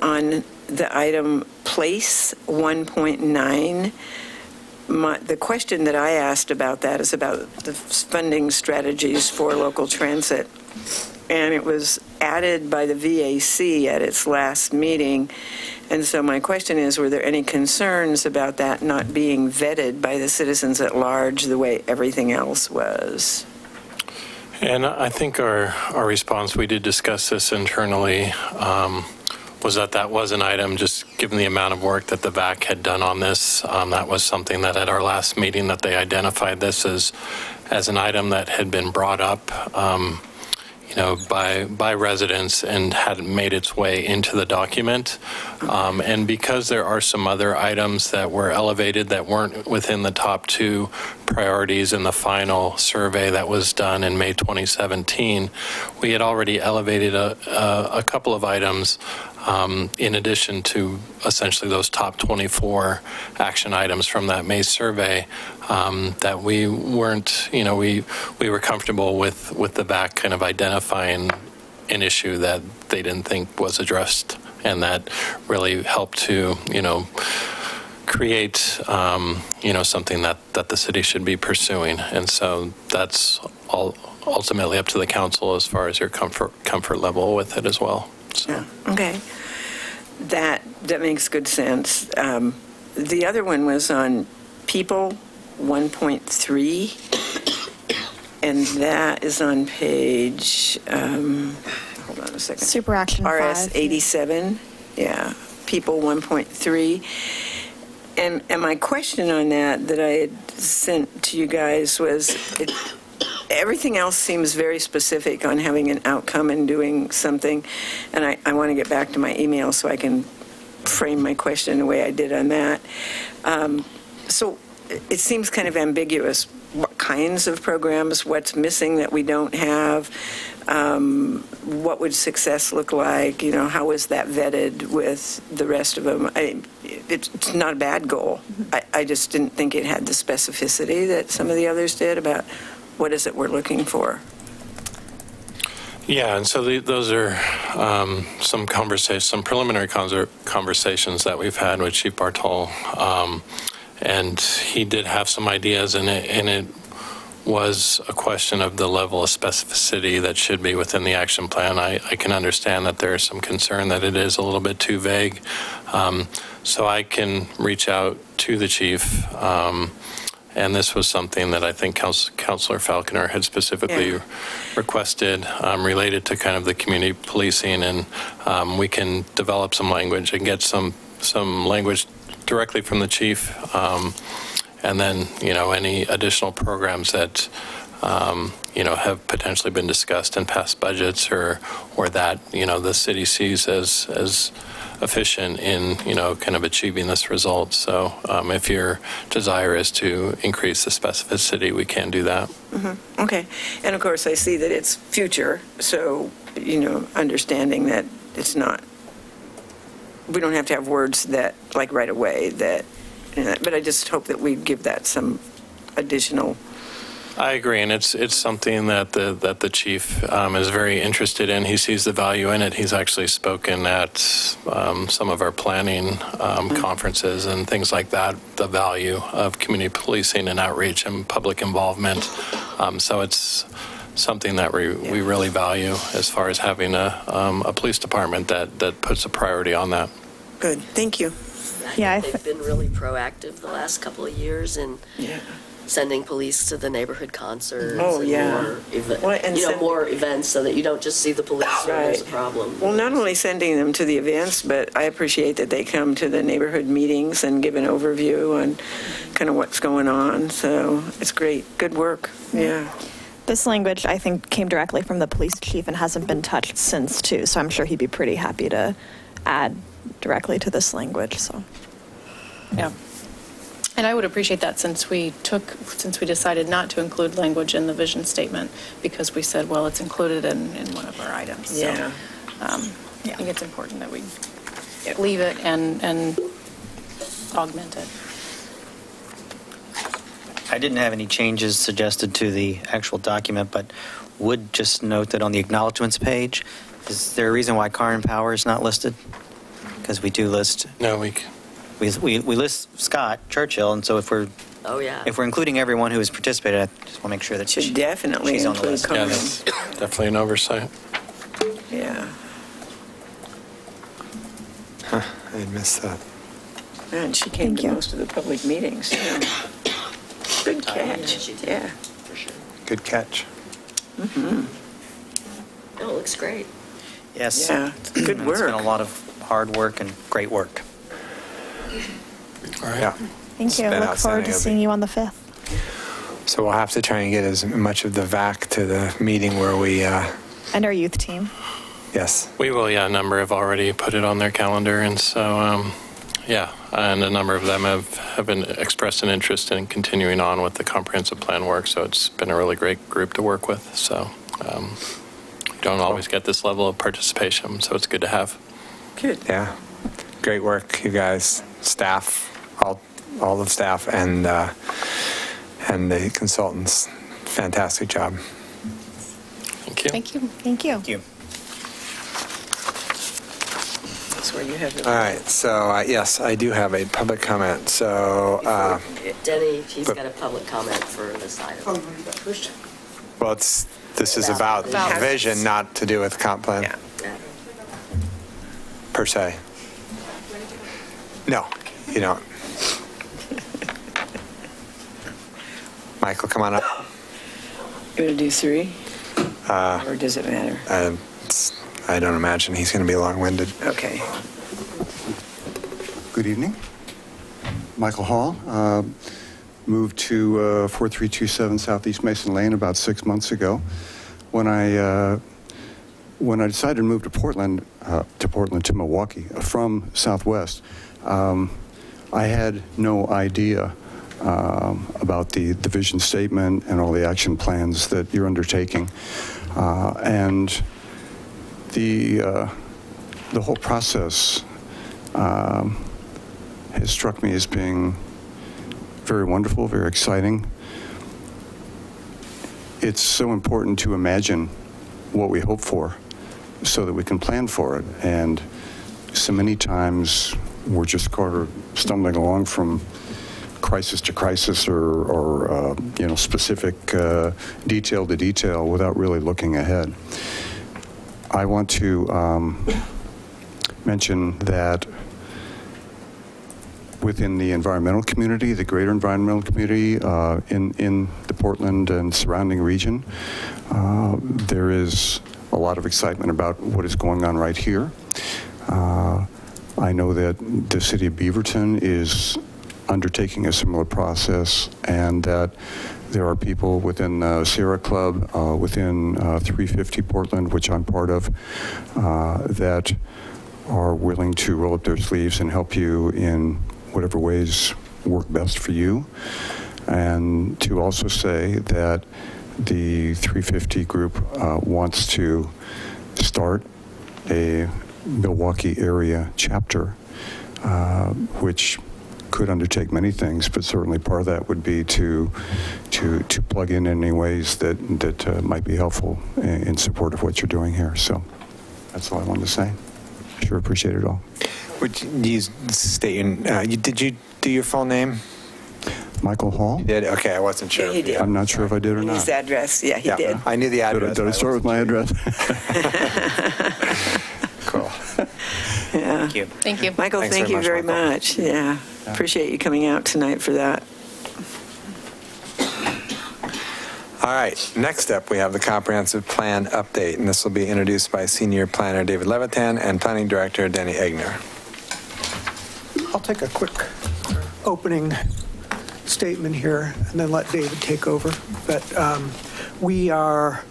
[SPEAKER 1] the item place 1.9. The question that I asked about that is about the funding strategies for local transit. And it was added by the VAC at its last meeting. And so my question is, were there any concerns about that not being vetted by the citizens at large the way everything else was?
[SPEAKER 11] And I think our response, we did discuss this internally, was that was an item, just given the amount of work that the VAC had done on this. That was something that at our last meeting that they identified this as an item that had been brought up by residents and hadn't made its way into the document. And because there are some other items that were elevated that weren't within the top 2 priorities in the final survey that was done in May 2017, we had already elevated a couple of items in addition to essentially those top 24 action items from that May survey that we weren't, we were comfortable with the VAC kind of identifying an issue that they didn't think was addressed, and that really helped to, create, something that the city should be pursuing. And so that's all ultimately up to the council as far as your comfort level with it as well. So.
[SPEAKER 1] Yeah. Okay. That makes good sense. The other one was on people 1.3, and that is on page, hold on a second.
[SPEAKER 10] Super action
[SPEAKER 1] RS
[SPEAKER 10] 5.
[SPEAKER 1] 87. Yeah. People 1.3. And my question on that I had sent to you guys was, everything else seems very specific on having an outcome and doing something. And I want to get back to my email so I can frame my question the way I did on that. So it seems kind of ambiguous. What kinds of programs, what's missing that we don't have, what would success look like, how is that vetted with the rest of them? It's not a bad goal. I just didn't think it had the specificity that some of the others did about what is it we're looking for.
[SPEAKER 11] Yeah, and so those are some preliminary conversations that we've had with Chief Bartol, and he did have some ideas, and it was a question of the level of specificity that should be within the action plan. I can understand that there is some concern that it is a little bit too vague, so I can reach out to the chief. And this was something that I think Councillor Falconer had specifically requested related to kind of the community policing, and we can develop some language and get some language directly from the chief, and then any additional programs that have potentially been discussed in past budgets or that the city sees as efficient in kind of achieving this result. So if your desire is to increase the specificity, we can do that.
[SPEAKER 1] Mm-hmm. Okay. And of course I see that it's future, so understanding that it's not, we don't have to have words that like right away that, but I just hope that we give that some additional.
[SPEAKER 11] I agree, and it's something that the chief is very interested in. He sees the value in it. He's actually spoken at some of our planning conferences and things like that, the value of community policing and outreach and public involvement. So it's something that we really value as far as having a police department that puts a priority on that.
[SPEAKER 1] Good, thank you.
[SPEAKER 4] Yeah, they've been really proactive the last couple of years in sending police to the neighborhood concerts.
[SPEAKER 1] Oh, yeah.
[SPEAKER 4] More events so that you don't just see the police when there's a problem.
[SPEAKER 1] Well, not only sending them to the events, but I appreciate that they come to the neighborhood meetings and give an overview on kind of what's going on. So it's great. Good work. Yeah.
[SPEAKER 10] This language, I think, came directly from the police chief and hasn't been touched since, too. So I'm sure he'd be pretty happy to add directly to this language. So,
[SPEAKER 5] yeah. And I would appreciate that since we decided not to include language in the vision statement because we said, well, it's included in one of our items.
[SPEAKER 1] Yeah.
[SPEAKER 5] So, I think it's important that we leave it and augment it.
[SPEAKER 3] I didn't have any changes suggested to the actual document, but would just note that on the acknowledgements page, is there a reason why Car and Power is not listed? Because we do list.
[SPEAKER 11] No,
[SPEAKER 3] we list Scott Churchill, and so if we're including everyone who has participated, I just want to make sure that
[SPEAKER 1] Should definitely
[SPEAKER 3] she's on the list.
[SPEAKER 11] Yeah, that's definitely an oversight.
[SPEAKER 1] Yeah.
[SPEAKER 2] Huh, I missed that.
[SPEAKER 1] And she came to most of the public meetings. Yeah. Good catch.
[SPEAKER 4] She did.
[SPEAKER 1] Yeah.
[SPEAKER 4] For sure.
[SPEAKER 2] Good catch.
[SPEAKER 4] Oh, it looks great.
[SPEAKER 3] Yes.
[SPEAKER 1] Yeah, good work.
[SPEAKER 3] It's been a lot of hard work and great work.
[SPEAKER 2] All right. Yeah.
[SPEAKER 10] thank you. Look forward to seeing you on the 5th.
[SPEAKER 2] So we'll have to try and get as much of the VAC to the meeting where we...
[SPEAKER 10] And our youth team.
[SPEAKER 2] Yes.
[SPEAKER 11] We will, yeah. A number have already put it on their calendar, and so, and a number of them have been expressed an interest in continuing on with the comprehensive plan work, so it's been a really great group to work with. So you don't always get this level of participation, so it's good to have.
[SPEAKER 1] Good.
[SPEAKER 2] Yeah. Great work, you guys, staff, all the staff, and the consultants. Fantastic job.
[SPEAKER 11] Thank you.
[SPEAKER 5] Thank you.
[SPEAKER 10] Thank you.
[SPEAKER 3] Thank you.
[SPEAKER 1] That's where you have the...
[SPEAKER 2] All right, so yes, I do have a public comment. So,
[SPEAKER 4] Denny, he's got a public comment for this item.
[SPEAKER 2] well, this is about vision, not to do with comp plan, per se. No, you don't. Michael, come on up.
[SPEAKER 1] You want to do 3? Or does it matter?
[SPEAKER 2] I don't imagine he's going to be long-winded.
[SPEAKER 1] Okay.
[SPEAKER 7] Good evening. Michael Hall. Moved to 4327 Southeast Mason Lane about 6 months ago. When I decided to move to Milwaukee from Southwest, I had no idea about the vision statement and all the action plans that you're undertaking, and the whole process has struck me as being very wonderful, very exciting. It's so important to imagine what we hope for so that we can plan for it. And so many times we're just kind of stumbling along from crisis to crisis or specific detail to detail without really looking ahead. I want to mention that within the environmental community, the greater environmental community in the Portland and surrounding region, there is a lot of excitement about what is going on right here. I know that the city of Beaverton is undertaking a similar process, and that there are people within the Sierra Club, within 350 Portland, which I'm part of, that are willing to roll up their sleeves and help you in whatever ways work best for you. And to also say that the 350 group wants to start a Milwaukee area chapter, which could undertake many things, but certainly part of that would be to plug in any ways that might be helpful in support of what you're doing here. So that's all I wanted to say. Sure appreciate it all.
[SPEAKER 2] Would you state your, did you do your full name?
[SPEAKER 7] Michael Hall?
[SPEAKER 2] Did? Okay, I wasn't sure.
[SPEAKER 1] Yeah, he did.
[SPEAKER 7] I'm not sure if I did or not.
[SPEAKER 1] His address, yeah, he did.
[SPEAKER 2] I knew the address.
[SPEAKER 7] Did I start with my address?
[SPEAKER 2] Cool.
[SPEAKER 1] Yeah.
[SPEAKER 3] Thank you.
[SPEAKER 5] Thank you.
[SPEAKER 1] Michael,
[SPEAKER 2] Thanks
[SPEAKER 1] thank you very
[SPEAKER 2] Michael.
[SPEAKER 1] much. Yeah. Appreciate you coming out tonight for that.
[SPEAKER 2] All right, next up, we have the comprehensive plan update, and this will be introduced by Senior Planner David Levitan and Planning Director Denny Egner.
[SPEAKER 12] I'll take a quick opening statement here and then let David take over. But we are,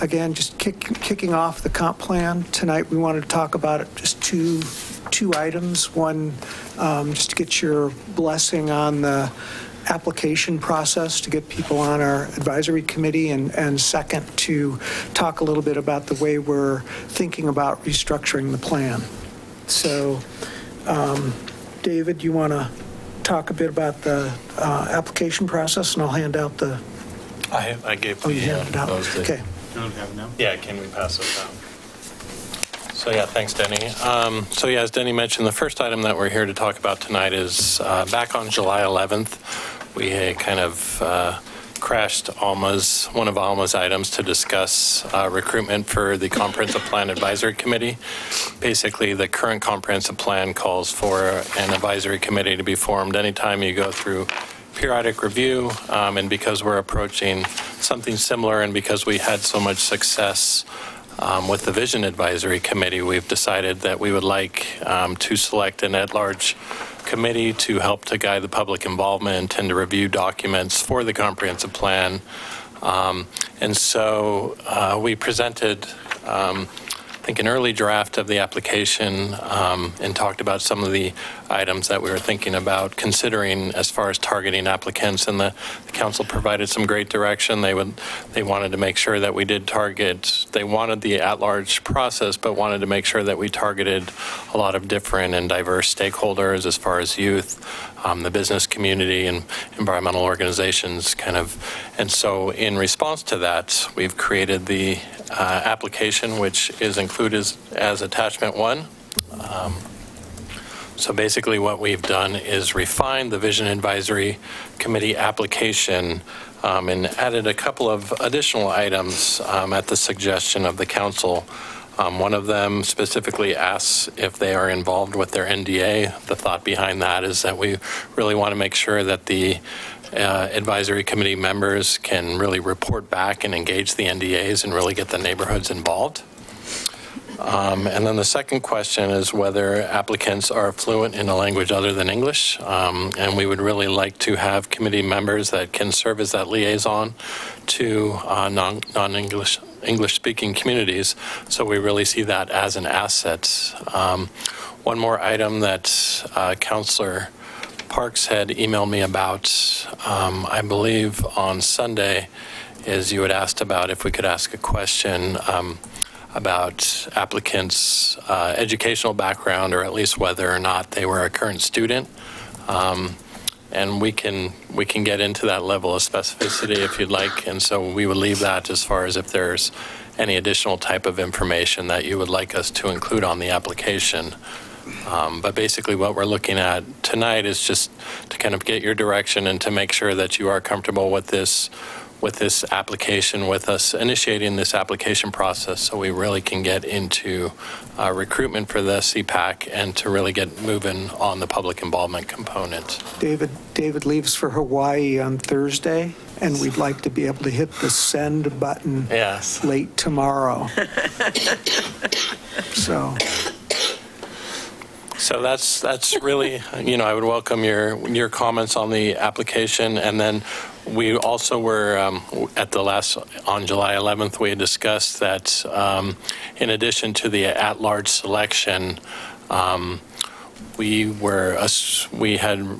[SPEAKER 12] again, just kicking off the comp plan. Tonight we wanted to talk about it, just two items. One, just to get your blessing on the application process to get people on our advisory committee, and second, to talk a little bit about the way we're thinking about restructuring the plan. So, David, you want to talk a bit about the application process, and I'll hand out the...
[SPEAKER 11] I gave
[SPEAKER 12] you handed it out. Okay.
[SPEAKER 11] You don't have it now? Yeah, can we pass those out? So yeah, thanks, Denny. So yeah, as Denny mentioned, the first item that we're here to talk about tonight is back on July 11th, we kind of crashed one of Alma's items to discuss recruitment for the Comprehensive Plan Advisory Committee. Basically, the current comprehensive plan calls for an advisory committee to be formed anytime you go through periodic review, and because we're approaching something similar and because we had so much success with the Vision Advisory Committee, we've decided that we would like to select an at-large committee to help to guide the public involvement and to review documents for the comprehensive plan. And so we presented, I think, an early draft of the application and talked about some of the items that we were thinking about considering as far as targeting applicants, and the council provided some great direction. They wanted to make sure that we did target, they wanted the at-large process, but wanted to make sure that we targeted a lot of different and diverse stakeholders as far as youth, the business community, and environmental organizations and so in response to that, we've created the application, which is included as attachment 1. So basically what we've done is refined the Vision Advisory Committee application and added a couple of additional items at the suggestion of the council. One of them specifically asks if they are involved with their NDA. The thought behind that is that we really want to make sure that the advisory committee members can really report back and engage the NDAs and really get the neighborhoods involved. And then the second question is whether applicants are fluent in a language other than English. And we would really like to have committee members that can serve as that liaison to non-English speaking communities. So we really see that as an asset. One more item that Councillor Parks had emailed me about, I believe on Sunday, is you had asked about if we could ask a question about applicants' educational background, or at least whether or not they were a current student. And we can get into that level of specificity if you'd like. And so we would leave that as far as if there's any additional type of information that you would like us to include on the application. But basically what we're looking at tonight is just to kind of get your direction and to make sure that you are comfortable with this application, with us initiating this application process, so we really can get into recruitment for the CPAC and to really get moving on the public involvement component.
[SPEAKER 12] David leaves for Hawaii on Thursday, and we'd like to be able to hit the send button late tomorrow. So
[SPEAKER 11] that's really, I would welcome your comments on the application. And then we also were on July 11th, we had discussed that in addition to the at-large selection, we had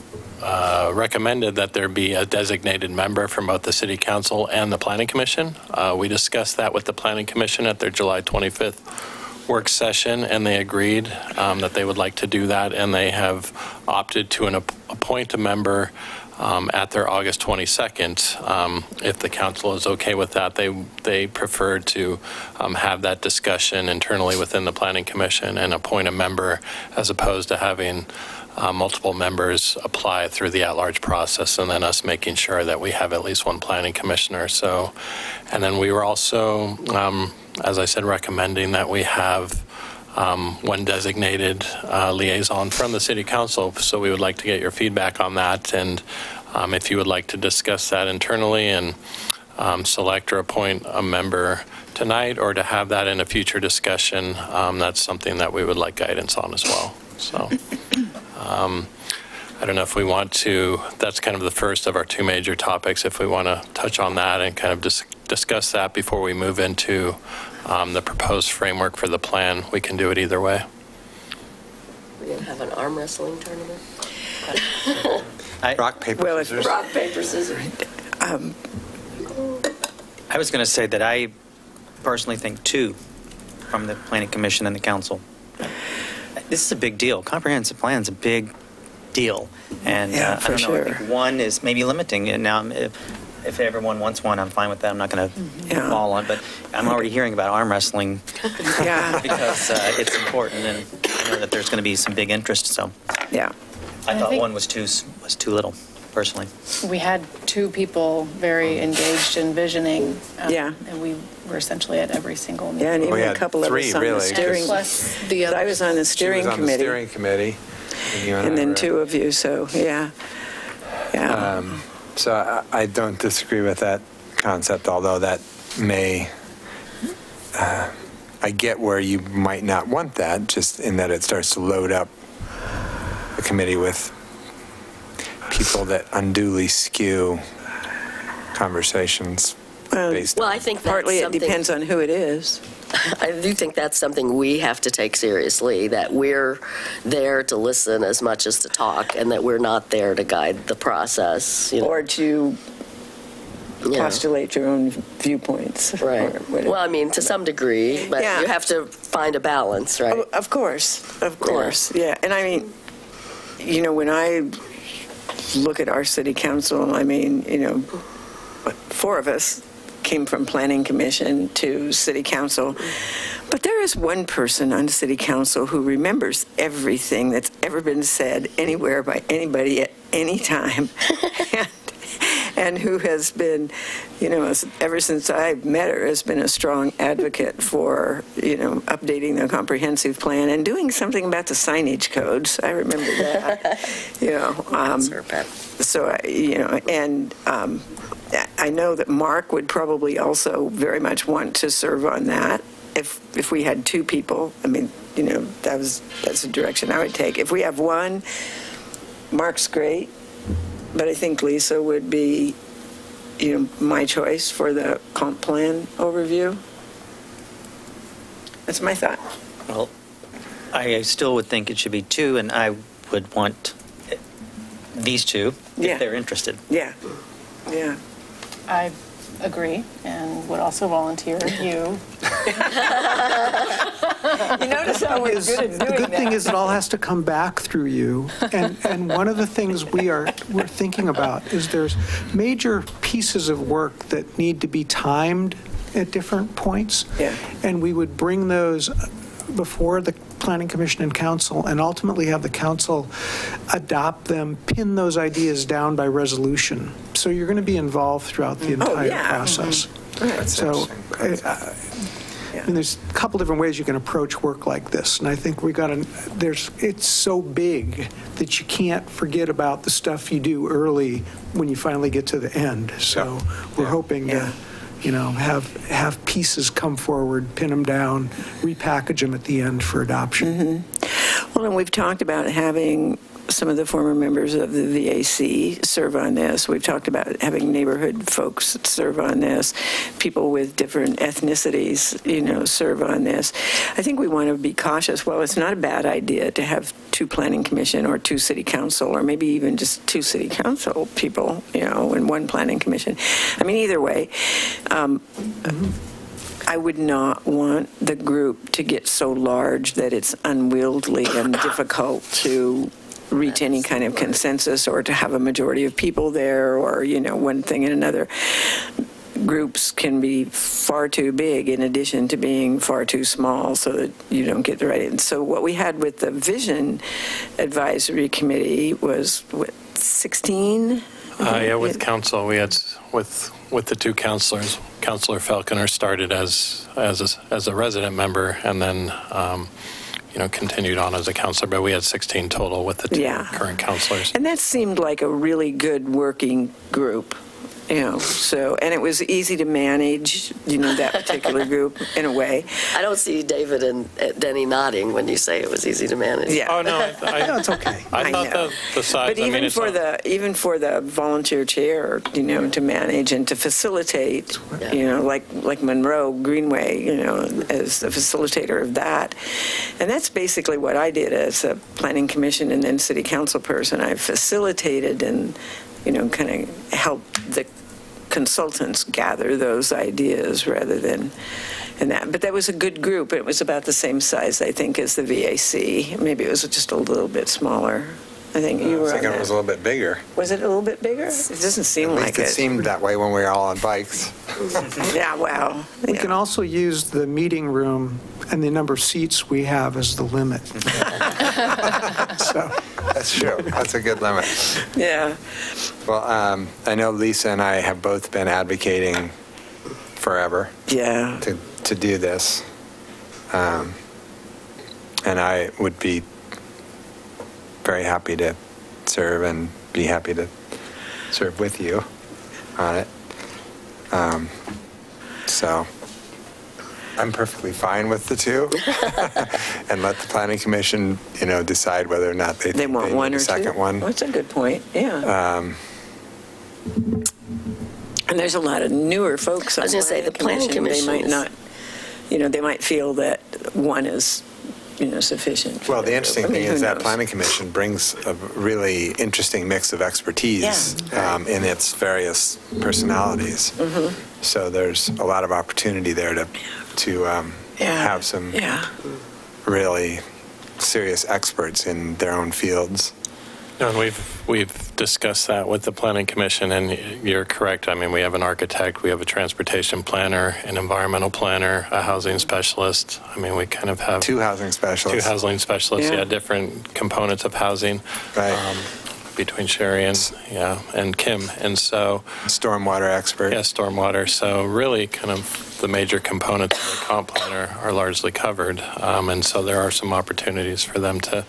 [SPEAKER 11] recommended that there be a designated member from both the City Council and the Planning Commission. We discussed that with the Planning Commission at their July 25th work session, and they agreed that they would like to do that, and they have opted to appoint a member at their August 22nd. If the council is okay with that, they prefer to have that discussion internally within the Planning Commission and appoint a member, as opposed to having multiple members apply through the at-large process, and then us making sure that we have at least one planning commissioner. So, and then we were also, as I said, recommending that we have one designated liaison from the City Council. So we would like to get your feedback on that, and if you would like to discuss that internally and select or appoint a member tonight, or to have that in a future discussion, that's something that we would like guidance on as well. So I don't know if we want to, that's kind of the first of our two major topics. If we want to touch on that and kind of discuss that before we move into the proposed framework for the plan, we can do it either way.
[SPEAKER 4] We're going to have an arm wrestling tournament?
[SPEAKER 2] Rock, paper, scissors.
[SPEAKER 4] Rock, paper, scissors.
[SPEAKER 3] I was going to say that I personally think two from the Planning Commission and the Council. This is a big deal. Comprehensive plan is a big deal. And
[SPEAKER 1] Yeah,
[SPEAKER 3] I don't know,
[SPEAKER 1] sure.
[SPEAKER 3] I think one is maybe limiting it. Now, if everyone wants one, I'm fine with that. I'm not going to
[SPEAKER 1] Yeah.
[SPEAKER 3] fall on, but I'm already hearing about arm wrestling
[SPEAKER 1] Yeah,
[SPEAKER 3] because it's important, and I know that there's going to be some big interest. So
[SPEAKER 1] yeah.
[SPEAKER 3] I thought
[SPEAKER 5] think-
[SPEAKER 3] one was too little, personally.
[SPEAKER 5] We had two people very engaged in visioning.
[SPEAKER 1] Yeah.
[SPEAKER 5] And we were essentially at every single meeting.
[SPEAKER 1] Yeah, and even
[SPEAKER 2] We
[SPEAKER 1] a
[SPEAKER 2] had
[SPEAKER 1] couple of
[SPEAKER 2] three,
[SPEAKER 1] us on the
[SPEAKER 2] really,
[SPEAKER 1] steering.
[SPEAKER 5] Plus the
[SPEAKER 1] I was on the steering
[SPEAKER 2] She was on
[SPEAKER 1] committee.
[SPEAKER 2] the steering committee. And, you
[SPEAKER 1] And
[SPEAKER 2] I
[SPEAKER 1] then
[SPEAKER 2] were-
[SPEAKER 1] two of you, so, yeah. Yeah.
[SPEAKER 2] So I don't disagree with that concept, although that may, I get where you might not want that, just in that it starts to load up the committee with people that unduly skew conversations based
[SPEAKER 4] Well,
[SPEAKER 2] on.
[SPEAKER 4] I think that's
[SPEAKER 1] Partly it
[SPEAKER 4] something,
[SPEAKER 1] depends on who it is.
[SPEAKER 4] I do think that's something we have to take seriously, that we're there to listen as much as to talk, and that we're not there to guide the process. You know,
[SPEAKER 1] Or to
[SPEAKER 4] you know.
[SPEAKER 1] postulate your own viewpoints.
[SPEAKER 4] Right.
[SPEAKER 1] or whatever.
[SPEAKER 4] Well, I mean, to some degree, but
[SPEAKER 1] Yeah.
[SPEAKER 4] you have to find a balance, right?
[SPEAKER 1] Of course, yeah. And I mean, you know, when I look at our city council, I mean, you know, four of us came from planning commission to city council, but there is one person on city council who remembers everything that's ever been said anywhere by anybody at any time. And who has been, you know, ever since I met her, has been a strong advocate for, you know, updating the comprehensive plan and doing something about the signage codes. I remember that, you know.
[SPEAKER 4] That's her pet.
[SPEAKER 1] So, you know, and I know that Mark would probably also very much want to serve on that. If we had two people, I mean, you know, that's the direction I would take. If we have one, Mark's great. But I think Lisa would be, you know, my choice for the comp plan overview. That's my thought.
[SPEAKER 3] Well, I still would think it should be two, and I would want these two
[SPEAKER 1] Yeah.
[SPEAKER 3] if they're interested.
[SPEAKER 1] Yeah, yeah.
[SPEAKER 5] I agree, and would also volunteer you.
[SPEAKER 1] You notice I was good at doing that.
[SPEAKER 12] The good thing is it all has to come back through you. And one of the things we're thinking about is there's major pieces of work that need to be timed at different points.
[SPEAKER 1] Yeah.
[SPEAKER 12] And we would bring those before the Planning Commission and Council, and ultimately have the Council adopt them, pin those ideas down by resolution. So you're going to be involved throughout the entire
[SPEAKER 1] yeah.
[SPEAKER 12] process.
[SPEAKER 2] That's
[SPEAKER 12] So,
[SPEAKER 1] Yeah.
[SPEAKER 12] and there's a couple different ways you can approach work like this, and I think it's so big that you can't forget about the stuff you do early when you finally get to the end. So we're hoping to, you know, have pieces come forward, pin them down, repackage them at the end for adoption.
[SPEAKER 1] Well, and we've talked about having some of the former members of the VAC serve on this. We've talked about having neighborhood folks serve on this, people with different ethnicities, you know, serve on this. I think we want to be cautious. Well, it's not a bad idea to have two planning commission or two city council, or maybe even just two city council people, you know, and one planning commission. I mean, either way, I would not want the group to get so large that it's unwieldy and difficult to reach any kind of consensus, or to have a majority of people there, or, you know, one thing and another. groups can be far too big in addition to being far too small so that you don't get the right. And so what we had with the Vision Advisory Committee was, what, 16?
[SPEAKER 11] Yeah, with council, we had, with the two counselors, Councilor Falconer started as a resident member and then, continued on as a counselor, but we had 16 total with the two current counselors.
[SPEAKER 1] And that seemed like a really good working group. So, and it was easy to manage, that particular group in a way.
[SPEAKER 4] I don't see David and Denny nodding when you say it was easy to manage.
[SPEAKER 1] Yeah.
[SPEAKER 11] Oh, no,
[SPEAKER 12] No, it's okay.
[SPEAKER 11] I thought the size,
[SPEAKER 1] but even for the volunteer chair, to manage and to facilitate, like Monroe Greenway, as the facilitator of that. And that's basically what I did as a planning commission and then city council person. I facilitated and kind of help the consultants gather those ideas rather than that. But that was a good group. It was about the same size, I think, as the VAC. Maybe it was just a little bit smaller. I think you were on that.
[SPEAKER 2] It was a little bit bigger.
[SPEAKER 1] Was it a little bit bigger? It doesn't seem like it.
[SPEAKER 2] It seemed that way when we were all on bikes.
[SPEAKER 1] Yeah, well.
[SPEAKER 12] We can also use the meeting room and the number of seats we have as the limit. So.
[SPEAKER 2] That's true. That's a good limit.
[SPEAKER 1] Yeah.
[SPEAKER 2] Well, I know Lisa and I have both been advocating forever to do this. And I would be very happy to serve and be happy to serve with you on it. So I'm perfectly fine with the two, and let the planning commission, decide whether or not they
[SPEAKER 1] want one
[SPEAKER 2] need
[SPEAKER 1] or
[SPEAKER 2] a second
[SPEAKER 1] two.
[SPEAKER 2] one.
[SPEAKER 1] Well, that's a good point. Yeah. And there's a lot of newer folks on
[SPEAKER 4] I was going to say, the planning commission.
[SPEAKER 1] They might not, they might feel that one is, sufficient.
[SPEAKER 2] Well, the interesting thing is that planning commission brings a really interesting mix of expertise in its various personalities. Mm-hmm. So there's a lot of opportunity there to have some really serious experts in their own fields.
[SPEAKER 11] No, and we've discussed that with the planning commission, and you're correct. I mean, we have an architect, we have a transportation planner, an environmental planner, a housing specialist. I mean, we kind of have
[SPEAKER 2] two housing specialists.
[SPEAKER 11] Different components of housing.
[SPEAKER 2] Right.
[SPEAKER 11] Between Sherry and Kim, and so
[SPEAKER 2] stormwater expert.
[SPEAKER 11] Yeah, stormwater. So really, kind of the major components of the comp plan are largely covered, and so there are some opportunities for them to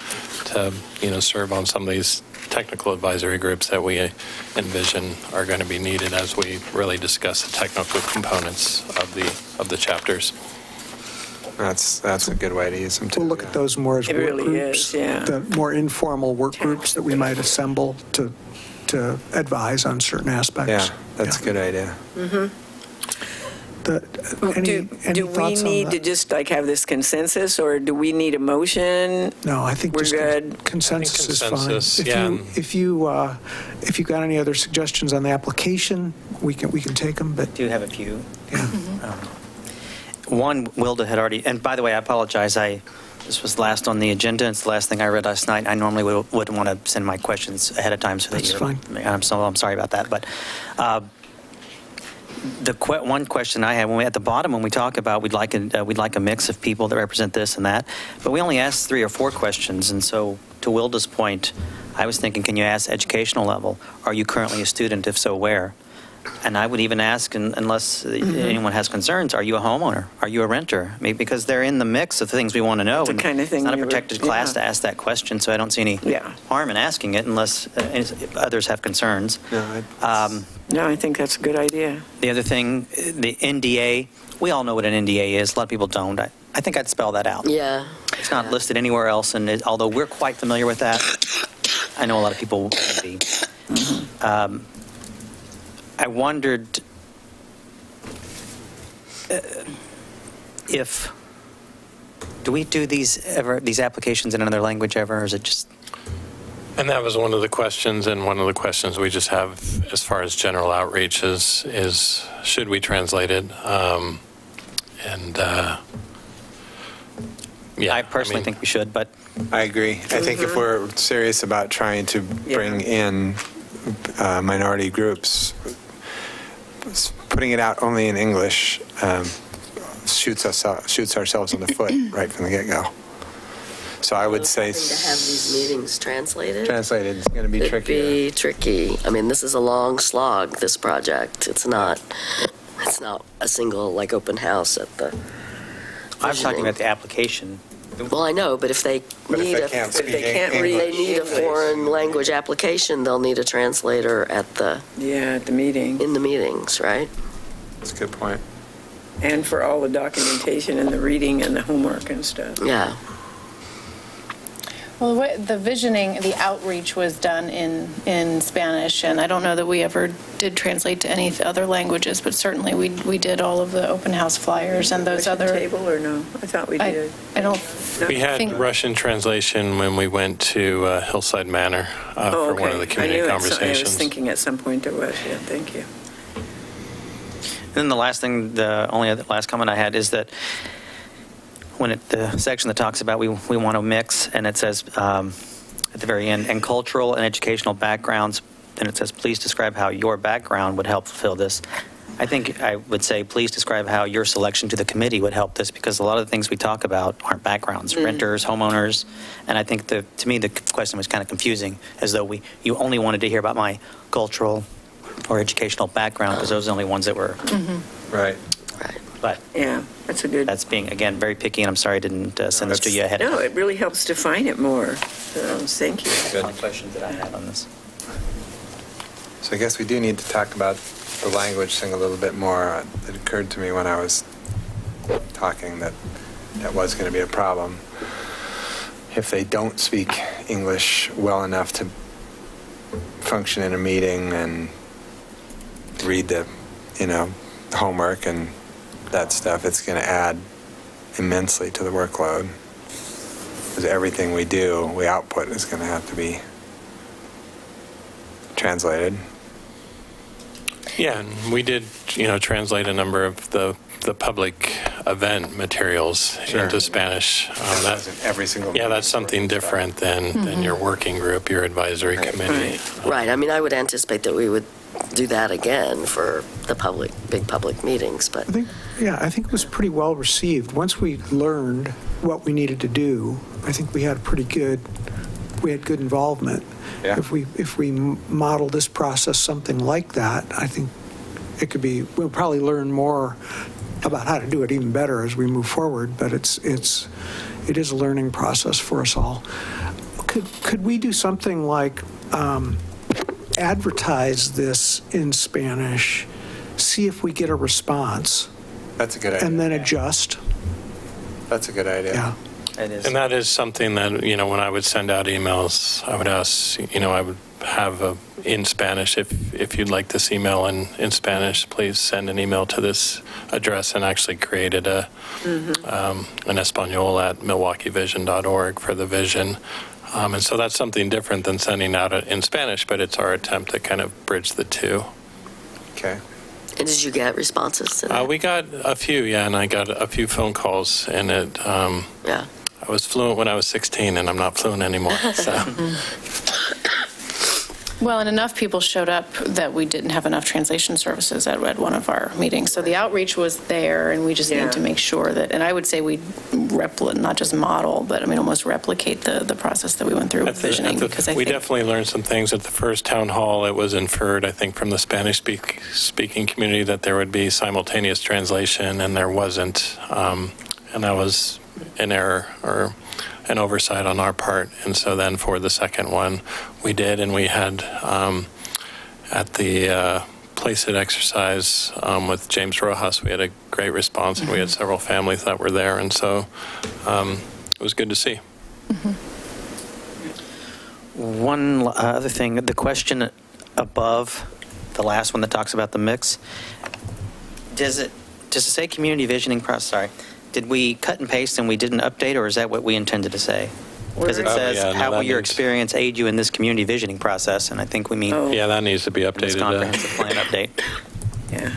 [SPEAKER 11] serve on some of these technical advisory groups that we envision are going to be needed as we really discuss the technical components of the chapters.
[SPEAKER 2] That's a good way to use them too.
[SPEAKER 12] We'll look at those more as work groups, the more informal work groups that we might assemble to advise on certain aspects.
[SPEAKER 2] Yeah, that's a good idea.
[SPEAKER 1] Mm-hmm.
[SPEAKER 12] Any
[SPEAKER 1] do we need to just have this consensus, or do we need a motion?
[SPEAKER 12] No, I think
[SPEAKER 1] we're
[SPEAKER 12] just
[SPEAKER 1] good.
[SPEAKER 12] Consensus is fine. If you got any other suggestions on the application, we can take them. But
[SPEAKER 3] I do have a few.
[SPEAKER 12] Yeah.
[SPEAKER 3] One, Wilda had already, and by the way, I apologize. This was last on the agenda. It's the last thing I read last night. I normally wouldn't want to send my questions ahead of time, so
[SPEAKER 12] that's fine.
[SPEAKER 3] I'm sorry about that. But one question I had at the bottom when we talk about we'd like a mix of people that represent this and that, but we only asked 3 or 4 questions, and so to Wilda's point, I was thinking, can you ask educational level? Are you currently a student? If so, where? And I would even ask, unless anyone has concerns, are you a homeowner? Are you a renter? Maybe because they're in the mix of things we want to know.
[SPEAKER 1] The kind of thing.
[SPEAKER 3] It's not a protected class to ask that question, so I don't see any harm in asking it unless others have concerns.
[SPEAKER 1] No, I think that's a good idea.
[SPEAKER 3] The other thing, the NDA, we all know what an NDA is. A lot of people don't. I think I'd spell that out.
[SPEAKER 4] Yeah.
[SPEAKER 3] It's not listed anywhere else, and although we're quite familiar with that, I know a lot of people will be. I wondered do we do these applications in another language ever, or is it just?
[SPEAKER 11] And that was one of the questions, and one of the questions we just have as far as general outreach is should we translate it?
[SPEAKER 3] I personally think we should, but
[SPEAKER 2] I agree. I think if we're serious about trying to bring in minority groups, putting it out only in English shoots ourselves in the foot right from the get-go. So I would say...
[SPEAKER 4] Having to have these meetings translated?
[SPEAKER 2] Translated is going to be
[SPEAKER 4] It'd
[SPEAKER 2] tricky.
[SPEAKER 4] be tricky. I mean, this is a long slog, this project. It's not a single, like, open house at the...
[SPEAKER 3] I was talking about the application.
[SPEAKER 4] Well, I know, but if they need a foreign language application, they'll need a translator at the
[SPEAKER 1] meeting.
[SPEAKER 4] In the meetings, right?
[SPEAKER 2] That's a good point.
[SPEAKER 1] And for all the documentation and the reading and the homework and stuff.
[SPEAKER 4] Yeah.
[SPEAKER 5] Well, the visioning, the outreach was done in Spanish, and I don't know that we ever did translate to any other languages, but certainly we did all of the open house flyers and those
[SPEAKER 1] Russian
[SPEAKER 5] other...
[SPEAKER 1] table or no? I thought we did.
[SPEAKER 5] I don't...
[SPEAKER 11] We had Russian translation when we went to Hillside Manor for one of the community conversations.
[SPEAKER 1] I was thinking at some point there was, yeah, thank you.
[SPEAKER 3] And then the last thing, the only other last comment I had is that when the section that talks about we want to mix, and it says at the very end, and cultural and educational backgrounds, then it says, please describe how your background would help fulfill this. I think I would say, please describe how your selection to the committee would help this, because a lot of the things we talk about aren't backgrounds, renters, homeowners, and I think to me the question was kind of confusing, as though you only wanted to hear about my cultural or educational background, because those are the only ones that were...
[SPEAKER 2] Right.
[SPEAKER 3] But
[SPEAKER 1] yeah, that's being, again, very picky, and I'm sorry I didn't send this to you ahead of time. No, it really helps define it more. So, thank you.
[SPEAKER 3] Good. All the questions that I had on this.
[SPEAKER 2] So I guess we do need to talk about the language thing a little bit more. It occurred to me when I was talking that was going to be a problem. If they don't speak English well enough to function in a meeting and read the, homework and that stuff, it's going to add immensely to the workload. Because everything we output is going to have to be translated.
[SPEAKER 11] Yeah, and we did, translate a number of the public event materials into Spanish.
[SPEAKER 2] That's in every single
[SPEAKER 11] meeting. Yeah, that's something different than your working group, your advisory committee.
[SPEAKER 4] Right. I mean, I would anticipate that we would do that again for the big public meetings, but...
[SPEAKER 12] I think it was pretty well received. Once we learned what we needed to do, I think we had good involvement.
[SPEAKER 2] Yeah.
[SPEAKER 12] If we model this process something like that, I think it could be, we'll probably learn more about how to do it even better as we move forward, but it is a learning process for us all. Could we do something like advertise this in Spanish, see if we get a response?
[SPEAKER 2] That's a good idea.
[SPEAKER 12] And then adjust.
[SPEAKER 2] That's a good idea.
[SPEAKER 12] Yeah.
[SPEAKER 3] It is.
[SPEAKER 11] And that is something that, when I would send out emails, I would ask, I would have in Spanish, if you'd like this email in Spanish, please send an email to this address, and actually created an Espanol at MilwaukeeVision.org for the vision. And so that's something different than sending out in Spanish, but it's our attempt to kind of bridge the two.
[SPEAKER 2] Okay.
[SPEAKER 4] And did you get responses to that?
[SPEAKER 11] We got a few, and I got a few phone calls, and it...
[SPEAKER 4] yeah.
[SPEAKER 11] I was fluent when I was 16, and I'm not fluent anymore, so...
[SPEAKER 5] Well, and enough people showed up that we didn't have enough translation services at one of our meetings. So the outreach was there, and we just need to make sure that, and I would say we not just model, but almost replicate the process that we went through with visioning. Because
[SPEAKER 11] we definitely learned some things at the first town hall. It was inferred, I think, from the Spanish-speaking community that there would be simultaneous translation, and there wasn't. And that was an error or an oversight on our part. And so then for the second one, we did, and we had at the Place It exercise with James Rojas, we had a great response, and we had several families that were there, and so it was good to see.
[SPEAKER 3] One other thing, the question above the last one that talks about the mix, does it say community visioning process? Sorry. Did we cut and paste and we didn't update, or is that what we intended to say? Because it says, how will your experience aid you in this community visioning process? And I think we mean...
[SPEAKER 11] Yeah, that needs to be updated.
[SPEAKER 3] This comprehensive plan update.
[SPEAKER 1] Yeah.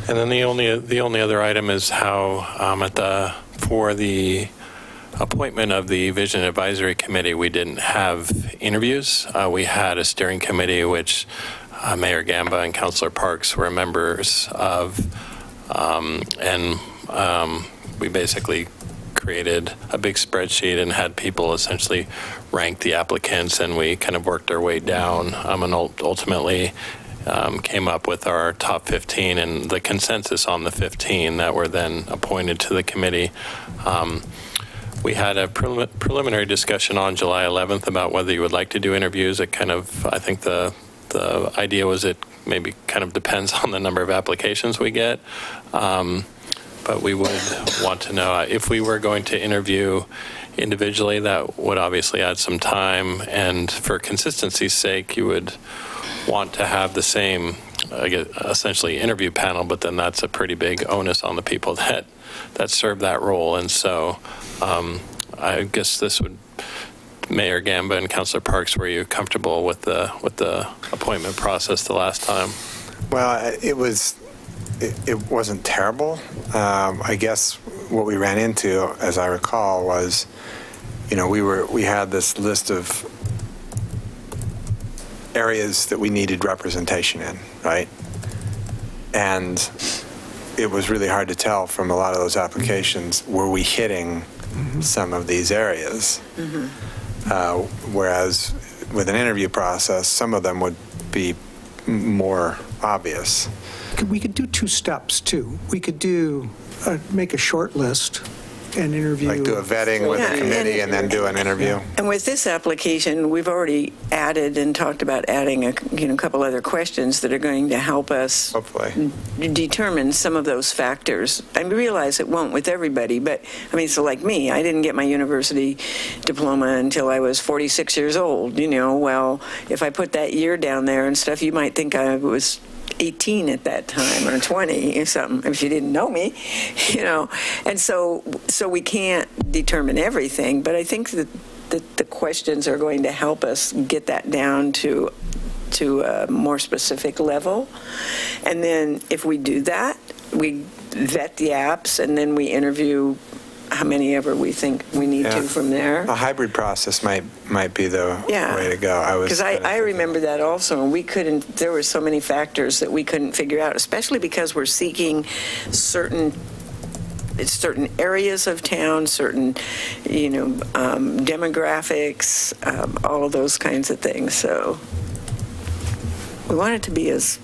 [SPEAKER 11] And then the only other item is how at the for the appointment of the Vision Advisory Committee, we didn't have interviews. We had a steering committee, which Mayor Gamba and Councilor Parks were members of, and we basically created a big spreadsheet and had people essentially rank the applicants, and we kind of worked our way down and ultimately came up with our top 15 and the consensus on the 15 that were then appointed to the committee. We had a preliminary discussion on July 11th about whether you would like to do interviews. It kind of, I think the idea was it maybe kind of depends on the number of applications we get. But we would want to know if we were going to interview individually, that would obviously add some time. And for consistency's sake, you would want to have the same, essentially, interview panel, but then that's a pretty big onus on the people that serve that role. And so I guess this would, Mayor Gamba and Councilor Parks, were you comfortable with the appointment process the last time?
[SPEAKER 2] Well, it wasn't terrible. I guess what we ran into, as I recall, was, we had this list of areas that we needed representation in, right? And it was really hard to tell from a lot of those applications, were we hitting some of these areas? Whereas with an interview process, some of them would be more obvious.
[SPEAKER 12] We could do two steps, too. We could do, make a short list and interview.
[SPEAKER 2] Like do a vetting with a committee and then do an interview.
[SPEAKER 1] And with this application, we've already added and talked about adding a couple other questions that are going to help us
[SPEAKER 2] hopefully
[SPEAKER 1] determine some of those factors. I realize it won't with everybody, but so like me, I didn't get my university diploma until I was 46 years old. Well, if I put that year down there and stuff, you might think I was 18 at that time or 20 or something if you didn't know me, and so we can't determine everything, but I think that the questions are going to help us get that down to a more specific level. And then if we do that, we vet the apps and then we interview how many ever we think we need to from there.
[SPEAKER 2] A hybrid process might be the way to go.
[SPEAKER 1] Because I remember that also, and there were so many factors that we couldn't figure out, especially because we're seeking certain areas of town, certain, demographics, all of those kinds of things. So we want it to be as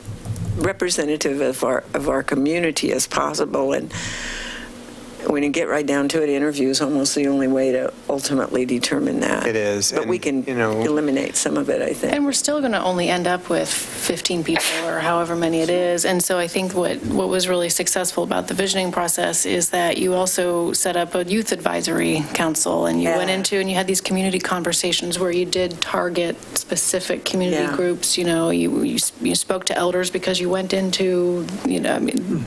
[SPEAKER 1] representative of our community as possible, and when you get right down to it, interview is almost the only way to ultimately determine that.
[SPEAKER 2] It is.
[SPEAKER 1] But we can eliminate some of it, I think.
[SPEAKER 5] And we're still going to only end up with 15 people or however many it is. And so I think what was really successful about the visioning process is that you also set up a youth advisory council, and you went into and you had these community conversations where you did target specific community groups. You spoke to elders because you went into,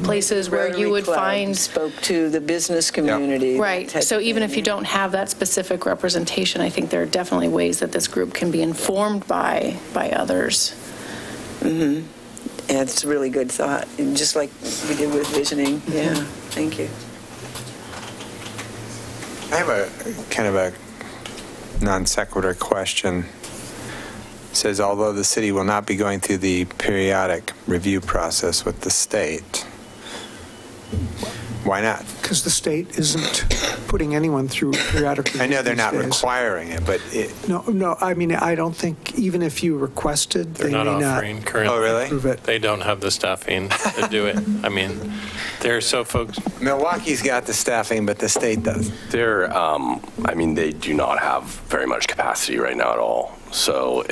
[SPEAKER 5] places where
[SPEAKER 1] Rotary
[SPEAKER 5] you would
[SPEAKER 1] Club
[SPEAKER 5] find...
[SPEAKER 1] spoke to the business community.
[SPEAKER 5] Right. So even if you don't have that specific representation, I think there are definitely ways that this group can be informed by others.
[SPEAKER 1] Yeah, it's a really good thought, and just like we did with visioning. Yeah, thank you.
[SPEAKER 2] I have a kind of a non sequitur question. It says, although the city will not be going through the periodic review process with the state, why not?
[SPEAKER 12] Because the state isn't putting anyone through periodic review.
[SPEAKER 2] I know they're not
[SPEAKER 12] days.
[SPEAKER 2] requiring it, but...
[SPEAKER 12] No, I don't think, even if you requested,
[SPEAKER 11] they're not offering currently.
[SPEAKER 2] Oh, really?
[SPEAKER 12] Approve it.
[SPEAKER 11] They don't have the staffing to do it. They're so folks...
[SPEAKER 2] Milwaukee's got the staffing, but the state does.
[SPEAKER 9] They do not have very much capacity right now at all. So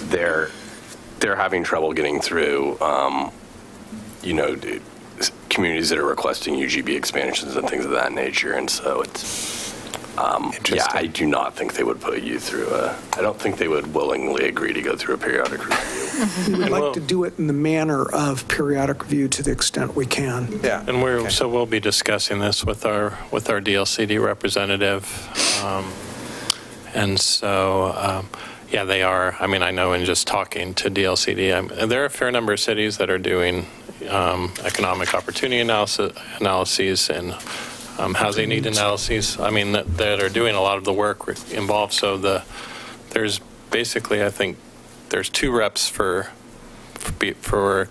[SPEAKER 9] they're having trouble getting through, communities that are requesting UGB expansions and things of that nature, and so it's I do not think they would put you through I don't think they would willingly agree to go through a periodic review.
[SPEAKER 12] We would like to do it in the manner of periodic review to the extent we can.
[SPEAKER 2] Yeah,
[SPEAKER 11] and we'll be discussing this with our DLCD representative, and so. They are. I know in just talking to DLCD, there are a fair number of cities that are doing economic opportunity analyses and housing need analyses, I mean, that are doing a lot of the work involved. So there's basically, I think, there's 2 reps for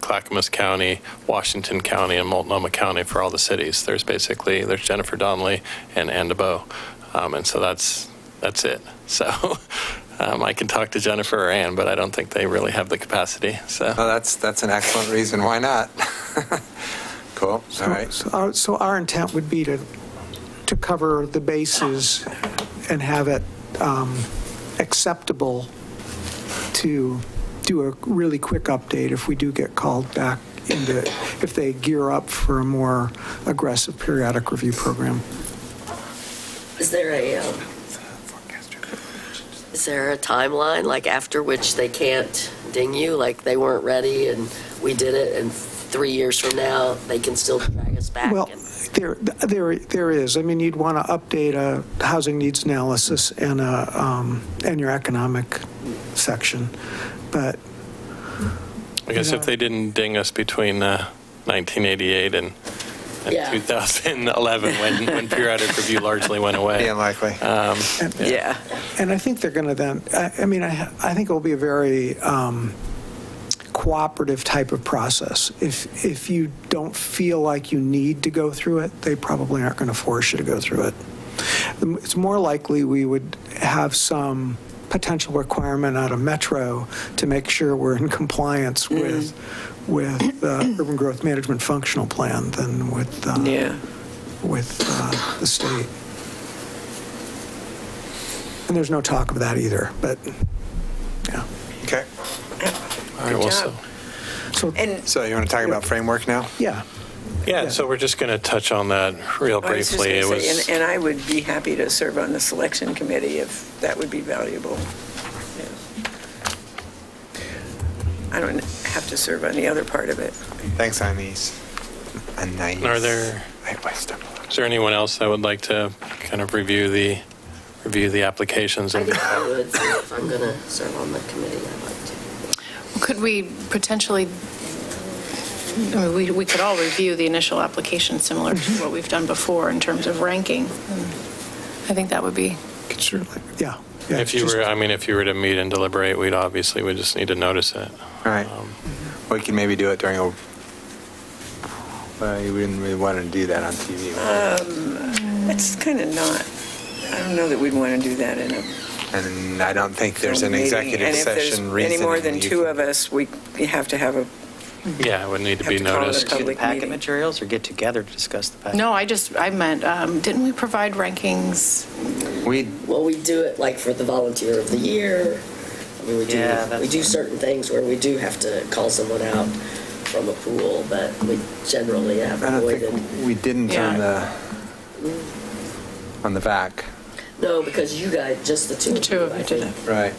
[SPEAKER 11] Clackamas County, Washington County, and Multnomah County for all the cities. There's Jennifer Donnelly and Ann DeBow. And so that's it. So I can talk to Jennifer or Ann, but I don't think they really have the capacity. So
[SPEAKER 2] that's an excellent reason why not. Cool. All right.
[SPEAKER 12] So our intent would be to cover the bases and have it acceptable to do a really quick update if we do get called back into, if they gear up for a more aggressive periodic review program.
[SPEAKER 4] Is there a timeline, like after which they can't ding you, like they weren't ready and we did it, and 3 years from now they can still drag us back?
[SPEAKER 12] Well, there is. I mean, you'd want to update a housing needs analysis and your economic section, but
[SPEAKER 11] I guess if they didn't ding us between 1988 and 2011 when periodic review largely went away.
[SPEAKER 2] Unlikely.
[SPEAKER 12] And I think they're going to then, I think it will be a very cooperative type of process. If you don't feel like you need to go through it, they probably aren't going to force you to go through it. It's more likely we would have some potential requirement out of Metro to make sure we're in compliance with the Urban Growth Management Functional Plan than with the state. And there's no talk of that either, but yeah.
[SPEAKER 2] Okay.
[SPEAKER 11] All right, well,
[SPEAKER 2] so you want to talk about framework now?
[SPEAKER 11] Yeah, so we're just going to touch on that real briefly.
[SPEAKER 1] And I would be happy to serve on the selection committee if that would be valuable. I don't have to serve on the other part of it.
[SPEAKER 2] Thanks, Anais.
[SPEAKER 11] Is there anyone else that would like to kind of review the applications?
[SPEAKER 4] I think I would. If I'm going to serve on the committee, I'd like to.
[SPEAKER 5] Well, could we potentially, I mean, we could all review the initial application similar to what we've done before in terms of ranking. I think that would be.
[SPEAKER 12] Certainly, yeah.
[SPEAKER 11] If you were to meet and deliberate, we just need to notice it.
[SPEAKER 2] All right. We can maybe do it during a. You wouldn't really want to do that on TV.
[SPEAKER 1] That's kind of not. I don't know that we'd want to do that in a.
[SPEAKER 2] And I don't think there's an executive session reason.
[SPEAKER 1] Any more than 2 of us, we have to have a.
[SPEAKER 11] Yeah, it would need to be noticed.
[SPEAKER 3] Do the packet materials or get together to discuss the packet?
[SPEAKER 5] No, I meant, didn't we provide rankings?
[SPEAKER 4] We do it like for the volunteer of the year. I mean, we do certain things where we do have to call someone out from a pool, but we generally have avoided.
[SPEAKER 2] We didn't on the back.
[SPEAKER 4] No, because you guys, just the two of you, I think,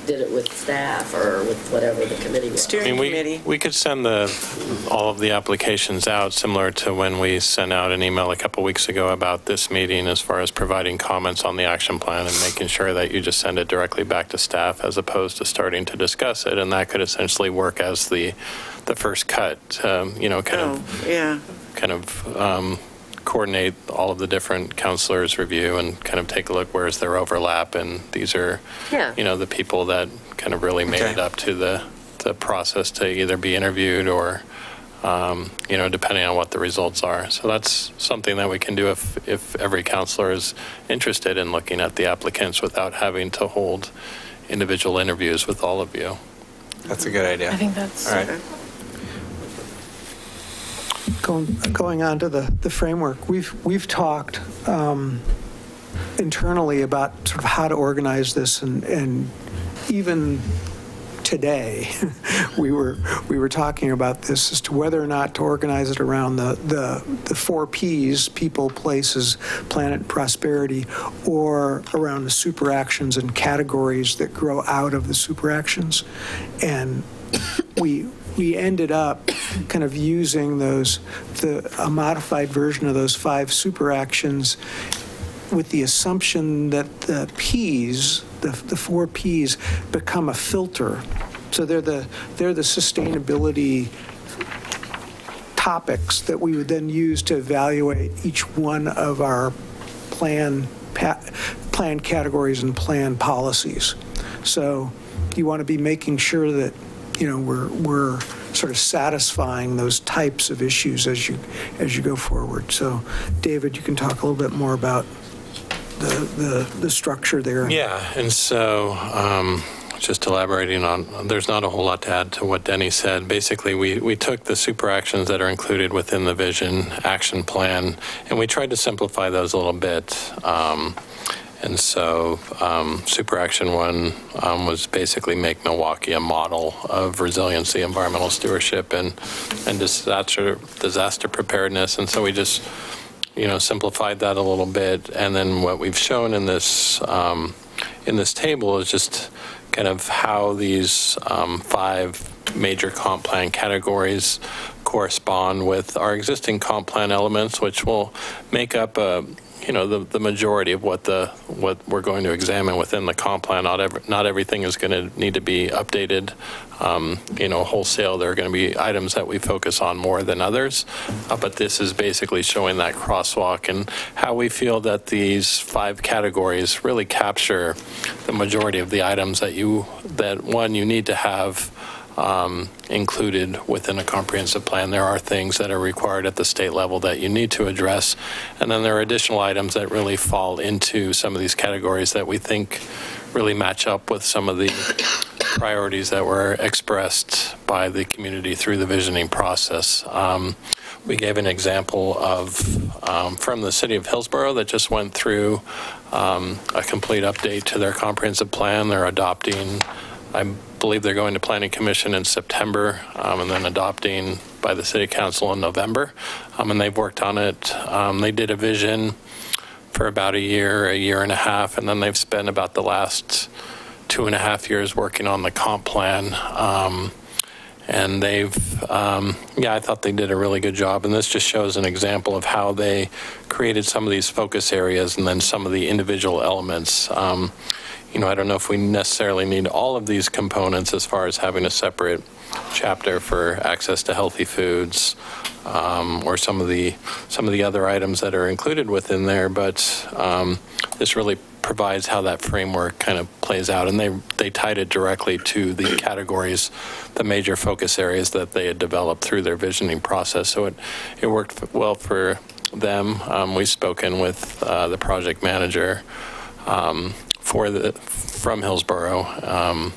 [SPEAKER 4] did it with staff or with whatever the committee was.
[SPEAKER 1] Steering committee.
[SPEAKER 11] We could send all of the applications out similar to when we sent out an email a couple weeks ago about this meeting as far as providing comments on the action plan and making sure that you just send it directly back to staff as opposed to starting to discuss it. And that could essentially work as the first cut, kind of coordinate all of the different counselors' review and kind of take a look where's their overlap, and these are the people that kind of really made it up to the process to either be interviewed or depending on what the results are. So that's something that we can do if every counselor is interested in looking at the applicants without having to hold individual interviews with all of you.
[SPEAKER 2] That's a good idea.
[SPEAKER 5] I think that's
[SPEAKER 2] all right.
[SPEAKER 12] Going on to the framework, we've talked internally about sort of how to organize this, and even today we were talking about this as to whether or not to organize it around the 4 Ps: people, places, planet, and prosperity, or around the super actions and categories that grow out of the super actions. And we ended up kind of using a modified version of those 5 super actions with the assumption that the Ps, the 4 Ps, become a filter. So they're the sustainability topics that we would then use to evaluate each one of our plan categories and plan policies. So you want to be making sure that, you know, we're sort of satisfying those types of issues as you go forward. So, David, you can talk a little bit more about the structure there.
[SPEAKER 11] Yeah, and so just elaborating on, there's not a whole lot to add to what Denny said. Basically, we took the super actions that are included within the vision action plan, and we tried to simplify those a little bit. And so super action 1 was basically make Milwaukee a model of resiliency, environmental stewardship, and disaster preparedness. And so we just, you know, simplified that a little bit. And then what we've shown in this table is just kind of how these 5 major comp plan categories correspond with our existing comp plan elements, which will make up you know, the majority of what we're going to examine within the comp plan. Not everything is going to need to be updated, you know, wholesale. There are going to be items that we focus on more than others, but this is basically showing that crosswalk and how we feel that these 5 categories really capture the majority of the items that you need to have included within a comprehensive plan. There are things that are required at the state level that you need to address, and then there are additional items that really fall into some of these categories that we think really match up with some of the priorities that were expressed by the community through the visioning process. We gave an example of from the city of Hillsborough that just went through a complete update to their comprehensive plan. They're adopting, I believe they're going to Planning Commission in September, and then adopting by the City Council in November. And they've worked on it. They did a vision for about a year and a half, and then they've spent about the last 2.5 years working on the comp plan. And they've, I thought they did a really good job. And this just shows an example of how they created some of these focus areas and then some of the individual elements. You know, I don't know if we necessarily need all of these components as far as having a separate chapter for access to healthy foods, or some of the other items that are included within there, but this really provides how that framework kind of plays out, and they tied it directly to the categories, the major focus areas that they had developed through their visioning process. So it worked well for them. We've spoken with the project manager from Hillsborough,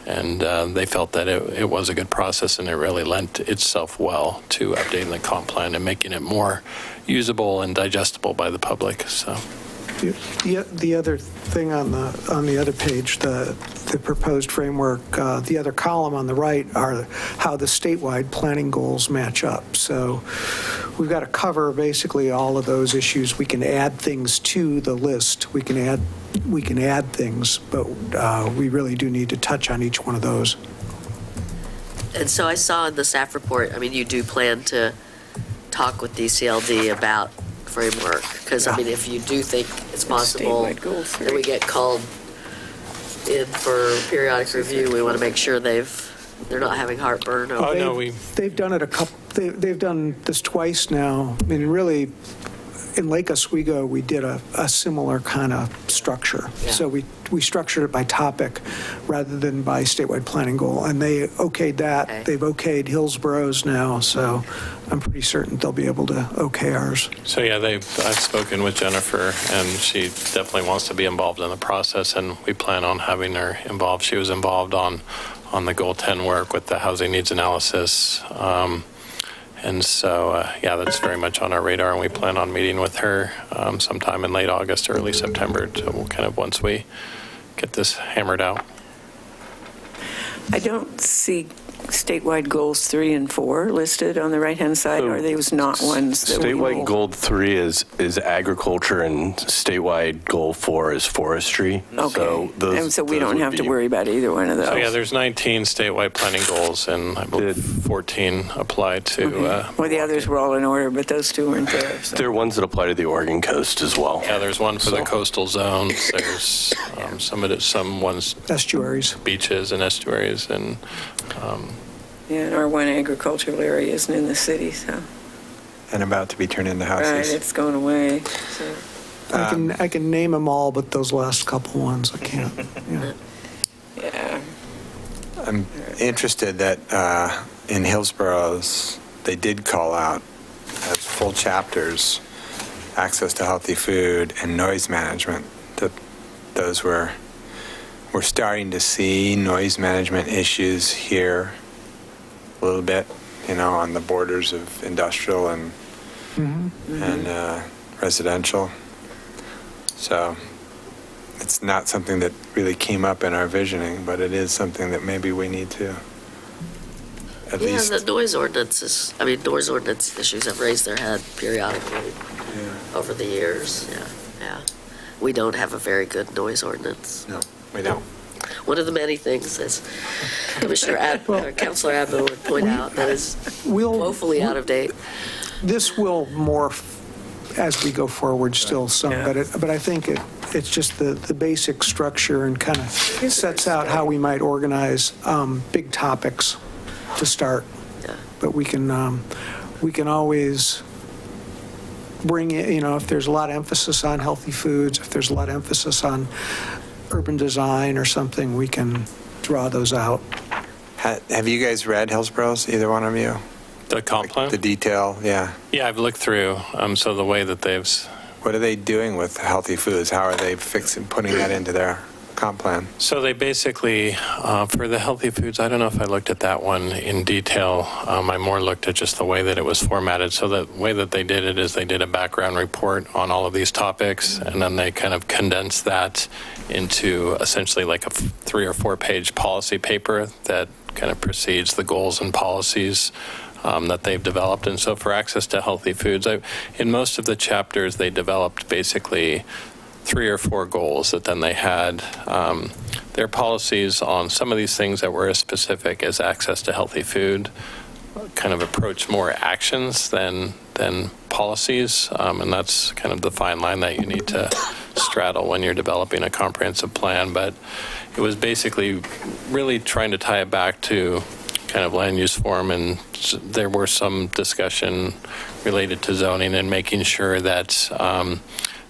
[SPEAKER 11] and they felt that it was a good process, and it really lent itself well to updating the comp plan and making it more usable and digestible by the public. So
[SPEAKER 12] the other thing on the other page, the proposed framework, the other column on the right are how the statewide planning goals match up. So we've got to cover basically all of those issues. We can add things to the list. We can add things, but we really do need to touch on each one of those.
[SPEAKER 4] And so I saw in the staff report, I mean, you do plan to talk with DCLD about framework, because I mean, if you do think it's possible that we get called in for periodic review, we want to make sure they're not having heartburn.
[SPEAKER 12] They've done it they've done this twice now. I mean, really, in Lake Oswego, we did a similar kind of structure. Yeah. So we structured it by topic rather than by statewide planning goal, and they okayed that. Okay. They've okayed Hillsborough's now, so I'm pretty certain they'll be able to okay ours.
[SPEAKER 11] So yeah, I've spoken with Jennifer, and she definitely wants to be involved in the process, and we plan on having her involved. She was involved on the Goal 10 work with the housing needs analysis. And so, that's very much on our radar, and we plan on meeting with her sometime in late August, early September, to kind of once we get this hammered out.
[SPEAKER 1] I don't see statewide goals 3 and 4 listed on the right-hand side. Are those not ones that
[SPEAKER 9] statewide goal 3 is agriculture, and statewide goal 4 is forestry.
[SPEAKER 1] Okay. So we don't have to worry about either one of those.
[SPEAKER 11] So yeah, there's 19 statewide planning goals, and I believe 14 apply to.
[SPEAKER 1] Well, the others were all in order, but those 2 weren't there. So.
[SPEAKER 9] There are ones that apply to the Oregon coast as well.
[SPEAKER 11] Yeah, there's one for the coastal zones. There's some ones
[SPEAKER 12] estuaries,
[SPEAKER 11] beaches, and estuaries, and.
[SPEAKER 1] And our one agricultural area isn't in the city, so.
[SPEAKER 2] And about to be turned into houses.
[SPEAKER 1] Right, it's going away. So.
[SPEAKER 12] I can name them all, but those last couple ones I can't. Yeah.
[SPEAKER 1] Yeah.
[SPEAKER 2] I'm interested that in Hillsborough's, they did call out as full chapters access to healthy food and noise management. That those we're starting to see noise management issues here a little bit, on the borders of industrial and and residential. So it's not something that really came up in our visioning, but it is something that maybe we need to at least.
[SPEAKER 4] The noise ordinances, noise ordinance issues have raised their head periodically over the years. Yeah. We don't have a very good noise ordinance.
[SPEAKER 2] No, we don't.
[SPEAKER 4] One of the many things, as Councilor Adbo would point out, that is woefully out of date.
[SPEAKER 12] This will morph as we go forward still some, but I think it's just the basic structure and kind of sets out how we might organize big topics to start.
[SPEAKER 4] Yeah.
[SPEAKER 12] But we can always bring it, if there's a lot of emphasis on healthy foods, if there's a lot of emphasis on urban design or something, we can draw those out.
[SPEAKER 2] Have you guys read Hillsborough's, either one of you?
[SPEAKER 11] The comp plan?
[SPEAKER 2] The detail, yeah.
[SPEAKER 11] Yeah, I've looked through. So the way that they've...
[SPEAKER 2] What are they doing with healthy foods? How are they putting that into their comp plan?
[SPEAKER 11] So they basically, for the healthy foods, I don't know if I looked at that one in detail. I more looked at just the way that it was formatted. So the way that they did it is they did a background report on all of these topics, and then they kind of condensed that into essentially like a 3 or 4 page policy paper that kind of precedes the goals and policies that they've developed. And so for access to healthy foods, in most of the chapters, they developed basically 3 or 4 goals that then they had their policies on some of these things that were as specific as access to healthy food, kind of approach more actions than policies. And that's kind of the fine line that you need to straddle when you're developing a comprehensive plan. But it was basically really trying to tie it back to kind of land use form, and there were some discussion related to zoning and making sure that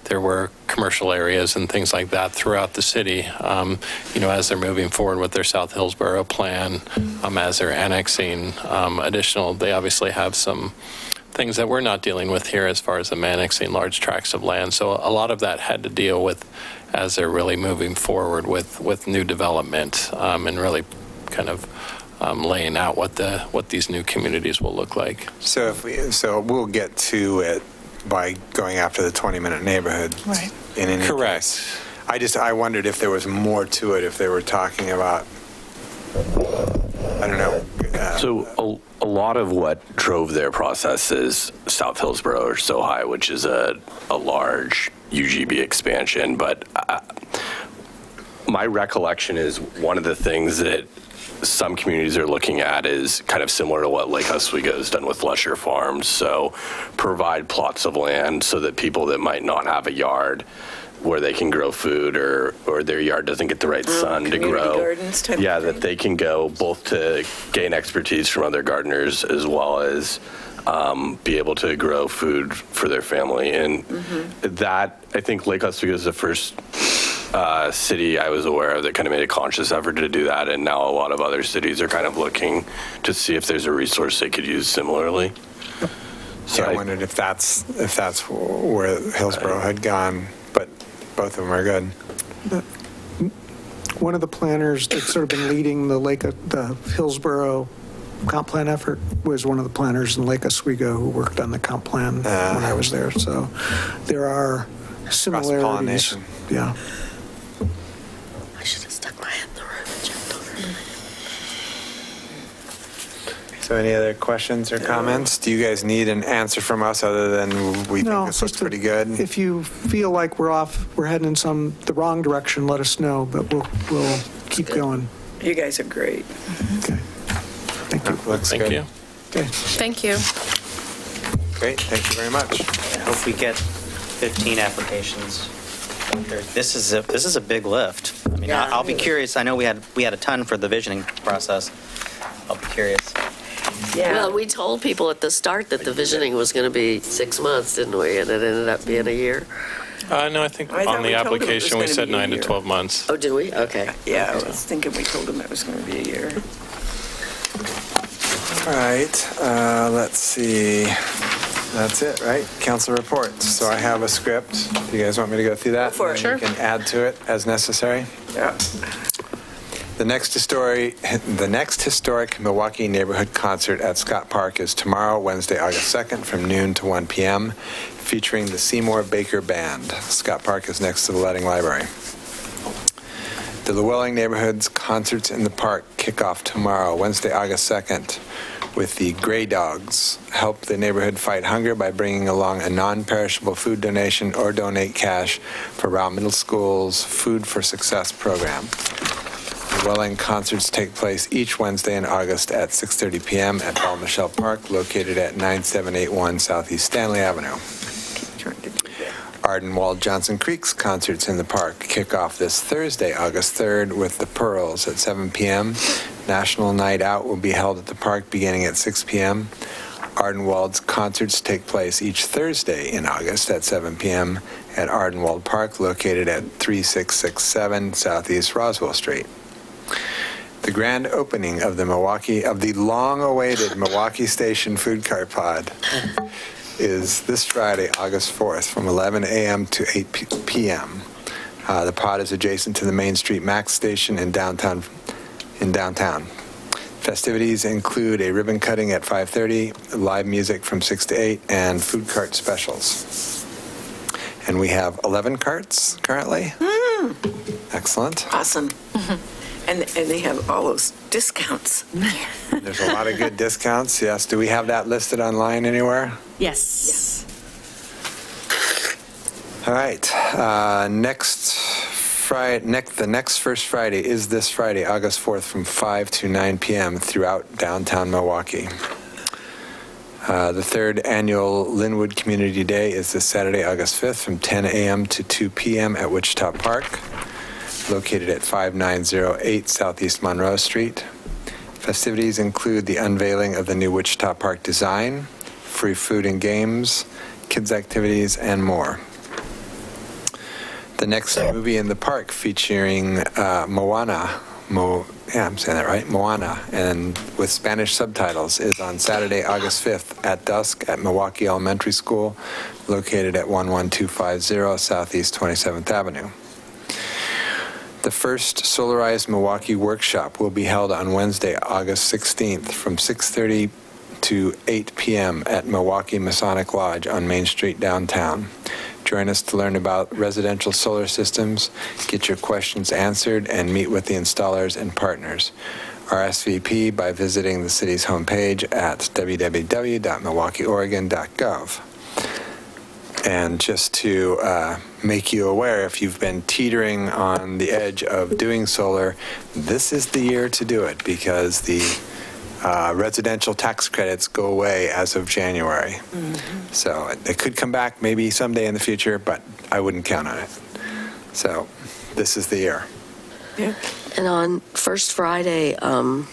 [SPEAKER 11] there were commercial areas and things like that throughout the city, as they're moving forward with their South Hillsborough plan, as they're annexing additional, they obviously have some things that we're not dealing with here as far as them annexing large tracts of land. So a lot of that had to deal with as they're really moving forward with new development and really kind of laying out what these new communities will look like.
[SPEAKER 2] So we'll get to it by going after the 20-minute neighborhood.
[SPEAKER 12] Right.
[SPEAKER 2] In any
[SPEAKER 11] Correct.
[SPEAKER 2] case. I wondered if there was more to it, if they were talking about, I don't know.
[SPEAKER 9] So a lot of what drove their process is South Hillsborough or SoHi, which is a large UGB expansion. But my recollection is one of the things that some communities are looking at is kind of similar to what Lake Oswego has done with Lusher Farms. So provide plots of land so that people that might not have a yard where they can grow food or their yard doesn't get the right sun to grow.
[SPEAKER 1] Gardens type
[SPEAKER 9] yeah,
[SPEAKER 1] of
[SPEAKER 9] that
[SPEAKER 1] thing.
[SPEAKER 9] they can go both to gain expertise from other gardeners as well as be able to grow food for their family. And that, I think Lake Oswego is the first city I was aware of that kind of made a conscious effort to do that, and now a lot of other cities are kind of looking to see if there's a resource they could use similarly.
[SPEAKER 2] So I wondered if that's where Hillsborough had gone, but both of them are good.
[SPEAKER 12] One of the planners that's sort of been leading the Hillsborough comp plan effort was one of the planners in Lake Oswego who worked on the comp plan when I was there. So there are similarities.
[SPEAKER 2] Cross-pollination.
[SPEAKER 12] Yeah.
[SPEAKER 4] I should have stuck my head in the room and jumped over it.
[SPEAKER 2] So any other questions or comments? Do you guys need an answer from us other than we think this looks pretty good?
[SPEAKER 12] If you feel like we're heading in the wrong direction, let us know, but we'll keep going.
[SPEAKER 1] You guys are great.
[SPEAKER 12] Okay. Thank you.
[SPEAKER 2] Looks
[SPEAKER 11] Thank
[SPEAKER 2] good.
[SPEAKER 11] you.
[SPEAKER 12] Okay.
[SPEAKER 5] Thank you.
[SPEAKER 2] Great, thank you very much.
[SPEAKER 3] I hope we get 15 applications. This is a big lift. I mean,
[SPEAKER 4] Yeah.
[SPEAKER 3] I'll be curious. I know we had a ton for the visioning process. I'll be curious.
[SPEAKER 1] Yeah.
[SPEAKER 4] Well, we told people at the start that the visioning was going to be 6 months, didn't we? And it ended up being a year.
[SPEAKER 11] No, I think
[SPEAKER 1] I thought
[SPEAKER 11] on
[SPEAKER 1] we
[SPEAKER 11] the
[SPEAKER 1] told him it was
[SPEAKER 11] application we
[SPEAKER 1] gonna
[SPEAKER 11] said
[SPEAKER 1] be a
[SPEAKER 11] 9 to
[SPEAKER 1] year.
[SPEAKER 11] 12 months.
[SPEAKER 4] Oh, did we? Okay.
[SPEAKER 1] Yeah, I was thinking we told him it was going to be a year.
[SPEAKER 2] All right, let's see. That's it, right? Council reports. So I have a script. Do you guys want me to go through that?
[SPEAKER 1] Go for it.
[SPEAKER 2] Sure. You can add to it as necessary.
[SPEAKER 1] Yeah.
[SPEAKER 2] The next historic Milwaukee neighborhood concert at Scott Park is tomorrow, Wednesday, August 2nd, from noon to 1 p.m., featuring the Seymour Baker Band. Scott Park is next to the Leading Library. The Llewellyn Neighborhood's Concerts in the Park kick off tomorrow, Wednesday, August 2nd, with the Grey Dogs. Help the neighborhood fight hunger by bringing along a non-perishable food donation or donate cash for Round Middle School's Food for Success program. Llewellyn concerts take place each Wednesday in August at 6:30 p.m. at Belle Michelle Park, located at 9781 Southeast Stanley Avenue. Ardenwald Johnson Creek's Concerts in the Park kick off this Thursday, August 3rd, with the Pearls at 7 p.m. National Night Out will be held at the park beginning at 6 p.m. Ardenwald's concerts take place each Thursday in August at 7 p.m. at Ardenwald Park, located at 3667 Southeast Roswell Street. The grand opening of the long-awaited Milwaukee Station Food Cart Pod is this Friday, August 4th, from 11 a.m. to 8 p.m. The pod is adjacent to the Main Street Max Station in downtown. Festivities include a ribbon cutting at 5:30, live music from 6 to 8, and food cart specials. And we have 11 carts currently. Excellent.
[SPEAKER 1] Awesome. And they have all those discounts.
[SPEAKER 2] There's a lot of good discounts, yes. Do we have that listed online anywhere?
[SPEAKER 6] Yes.
[SPEAKER 2] All right. The next first Friday is this Friday, August 4th, from 5 to 9 p.m. throughout downtown Milwaukee. The third annual Linwood Community Day is this Saturday, August 5th, from 10 a.m. to 2 p.m. at Wichita Park, located at 5908 Southeast Monroe Street. Festivities include the unveiling of the new Wichita Park design, free food and games, kids' activities, and more. The next movie in the park featuring Moana, I'm saying that right, Moana, and with Spanish subtitles, is on Saturday, August 5th at dusk at Milwaukee Elementary School, located at 11250 Southeast 27th Avenue. The first Solarized Milwaukee workshop will be held on Wednesday, August 16th from 6:30 to 8 p.m. at Milwaukee Masonic Lodge on Main Street downtown. Join us to learn about residential solar systems, get your questions answered, and meet with the installers and partners. RSVP by visiting the city's homepage at www.milwaukeeoregon.gov. And just to make you aware, if you've been teetering on the edge of doing solar, this is the year to do it because the residential tax credits go away as of January. Mm-hmm. So it could come back maybe someday in the future, but I wouldn't count on it. So this is the year.
[SPEAKER 4] Yeah. And on First Friday, I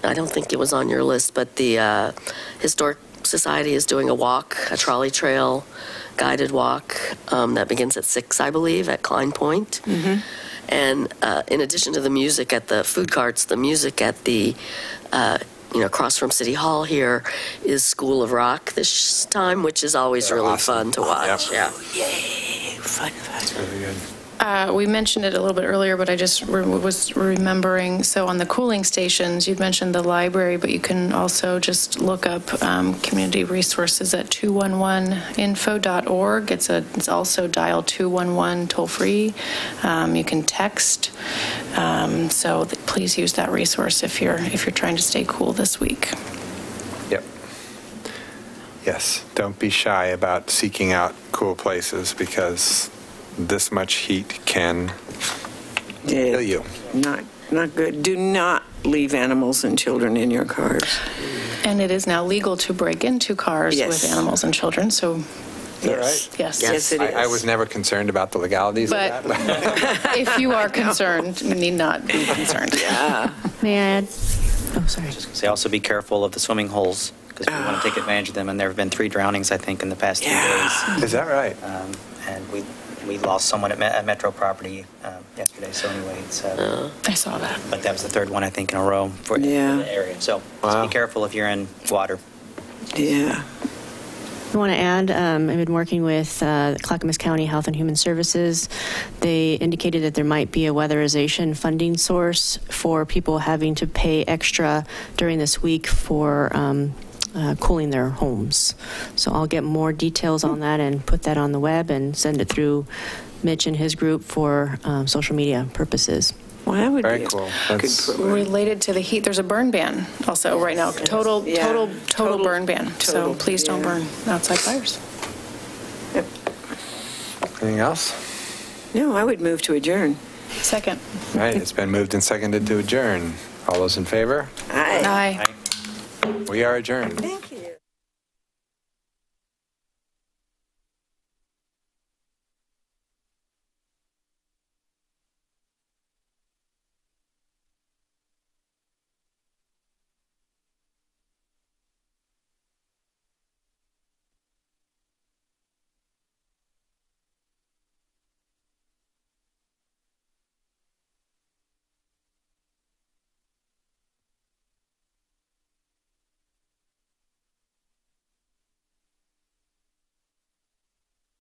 [SPEAKER 4] don't think it was on your list, but the Historic Society is doing a walk, a trolley trail guided walk that begins at 6, I believe, at Klein Point. Mm-hmm. And in addition to the music at the food carts, the music at the, across from City Hall here is School of Rock this time, which is always really
[SPEAKER 2] awesome.
[SPEAKER 4] fun to watch.
[SPEAKER 2] Yep.
[SPEAKER 4] Yeah.
[SPEAKER 1] Yay, fun.
[SPEAKER 2] That's really good.
[SPEAKER 5] We mentioned it a little bit earlier, but I just was remembering, so on the cooling stations, you'd mentioned the library, but you can also just look up community resources at 211info.org. It's also dial 211 toll-free. You can text. So please use that resource if you're trying to stay cool this week.
[SPEAKER 2] Yep. Yes, don't be shy about seeking out cool places because this much heat can kill you.
[SPEAKER 1] Not good. Do not leave animals and children in your cars.
[SPEAKER 5] And it is now legal to break into cars with animals and children, so...
[SPEAKER 2] Is that right?
[SPEAKER 5] Yes.
[SPEAKER 1] Yes, it is.
[SPEAKER 2] I was never concerned about the legalities of that.
[SPEAKER 5] If you are concerned, you need not be concerned.
[SPEAKER 1] Yeah.
[SPEAKER 6] May I add? Oh, sorry.
[SPEAKER 3] Say also be careful of the swimming holes because we want to take advantage of them. And there have been 3 drownings, I think, in the past 2 days.
[SPEAKER 2] Is that right?
[SPEAKER 3] and we lost someone at Metro Property yesterday. So anyway, it's
[SPEAKER 5] I saw that.
[SPEAKER 3] but that was the third one I think in a row for the area. So just be careful if you're in water.
[SPEAKER 1] Yeah.
[SPEAKER 6] I want to add, I've been working with Clackamas County Health and Human Services. They indicated that there might be a weatherization funding source for people having to pay extra during this week for cooling their homes. So I'll get more details on that and put that on the web and send it through Mitch and his group for social media purposes.
[SPEAKER 1] Well, that would
[SPEAKER 2] Very
[SPEAKER 1] be
[SPEAKER 2] cool.
[SPEAKER 1] a good
[SPEAKER 2] That's
[SPEAKER 1] program.
[SPEAKER 5] Related to the heat, there's a burn ban also right now. Total burn ban. So please don't burn outside fires.
[SPEAKER 1] Yep.
[SPEAKER 2] Anything else?
[SPEAKER 1] No, I would move to adjourn.
[SPEAKER 5] Second.
[SPEAKER 2] All right, it's been moved and seconded to adjourn. All those in favor?
[SPEAKER 1] Aye.
[SPEAKER 5] Aye.
[SPEAKER 2] We are adjourned.
[SPEAKER 1] Thank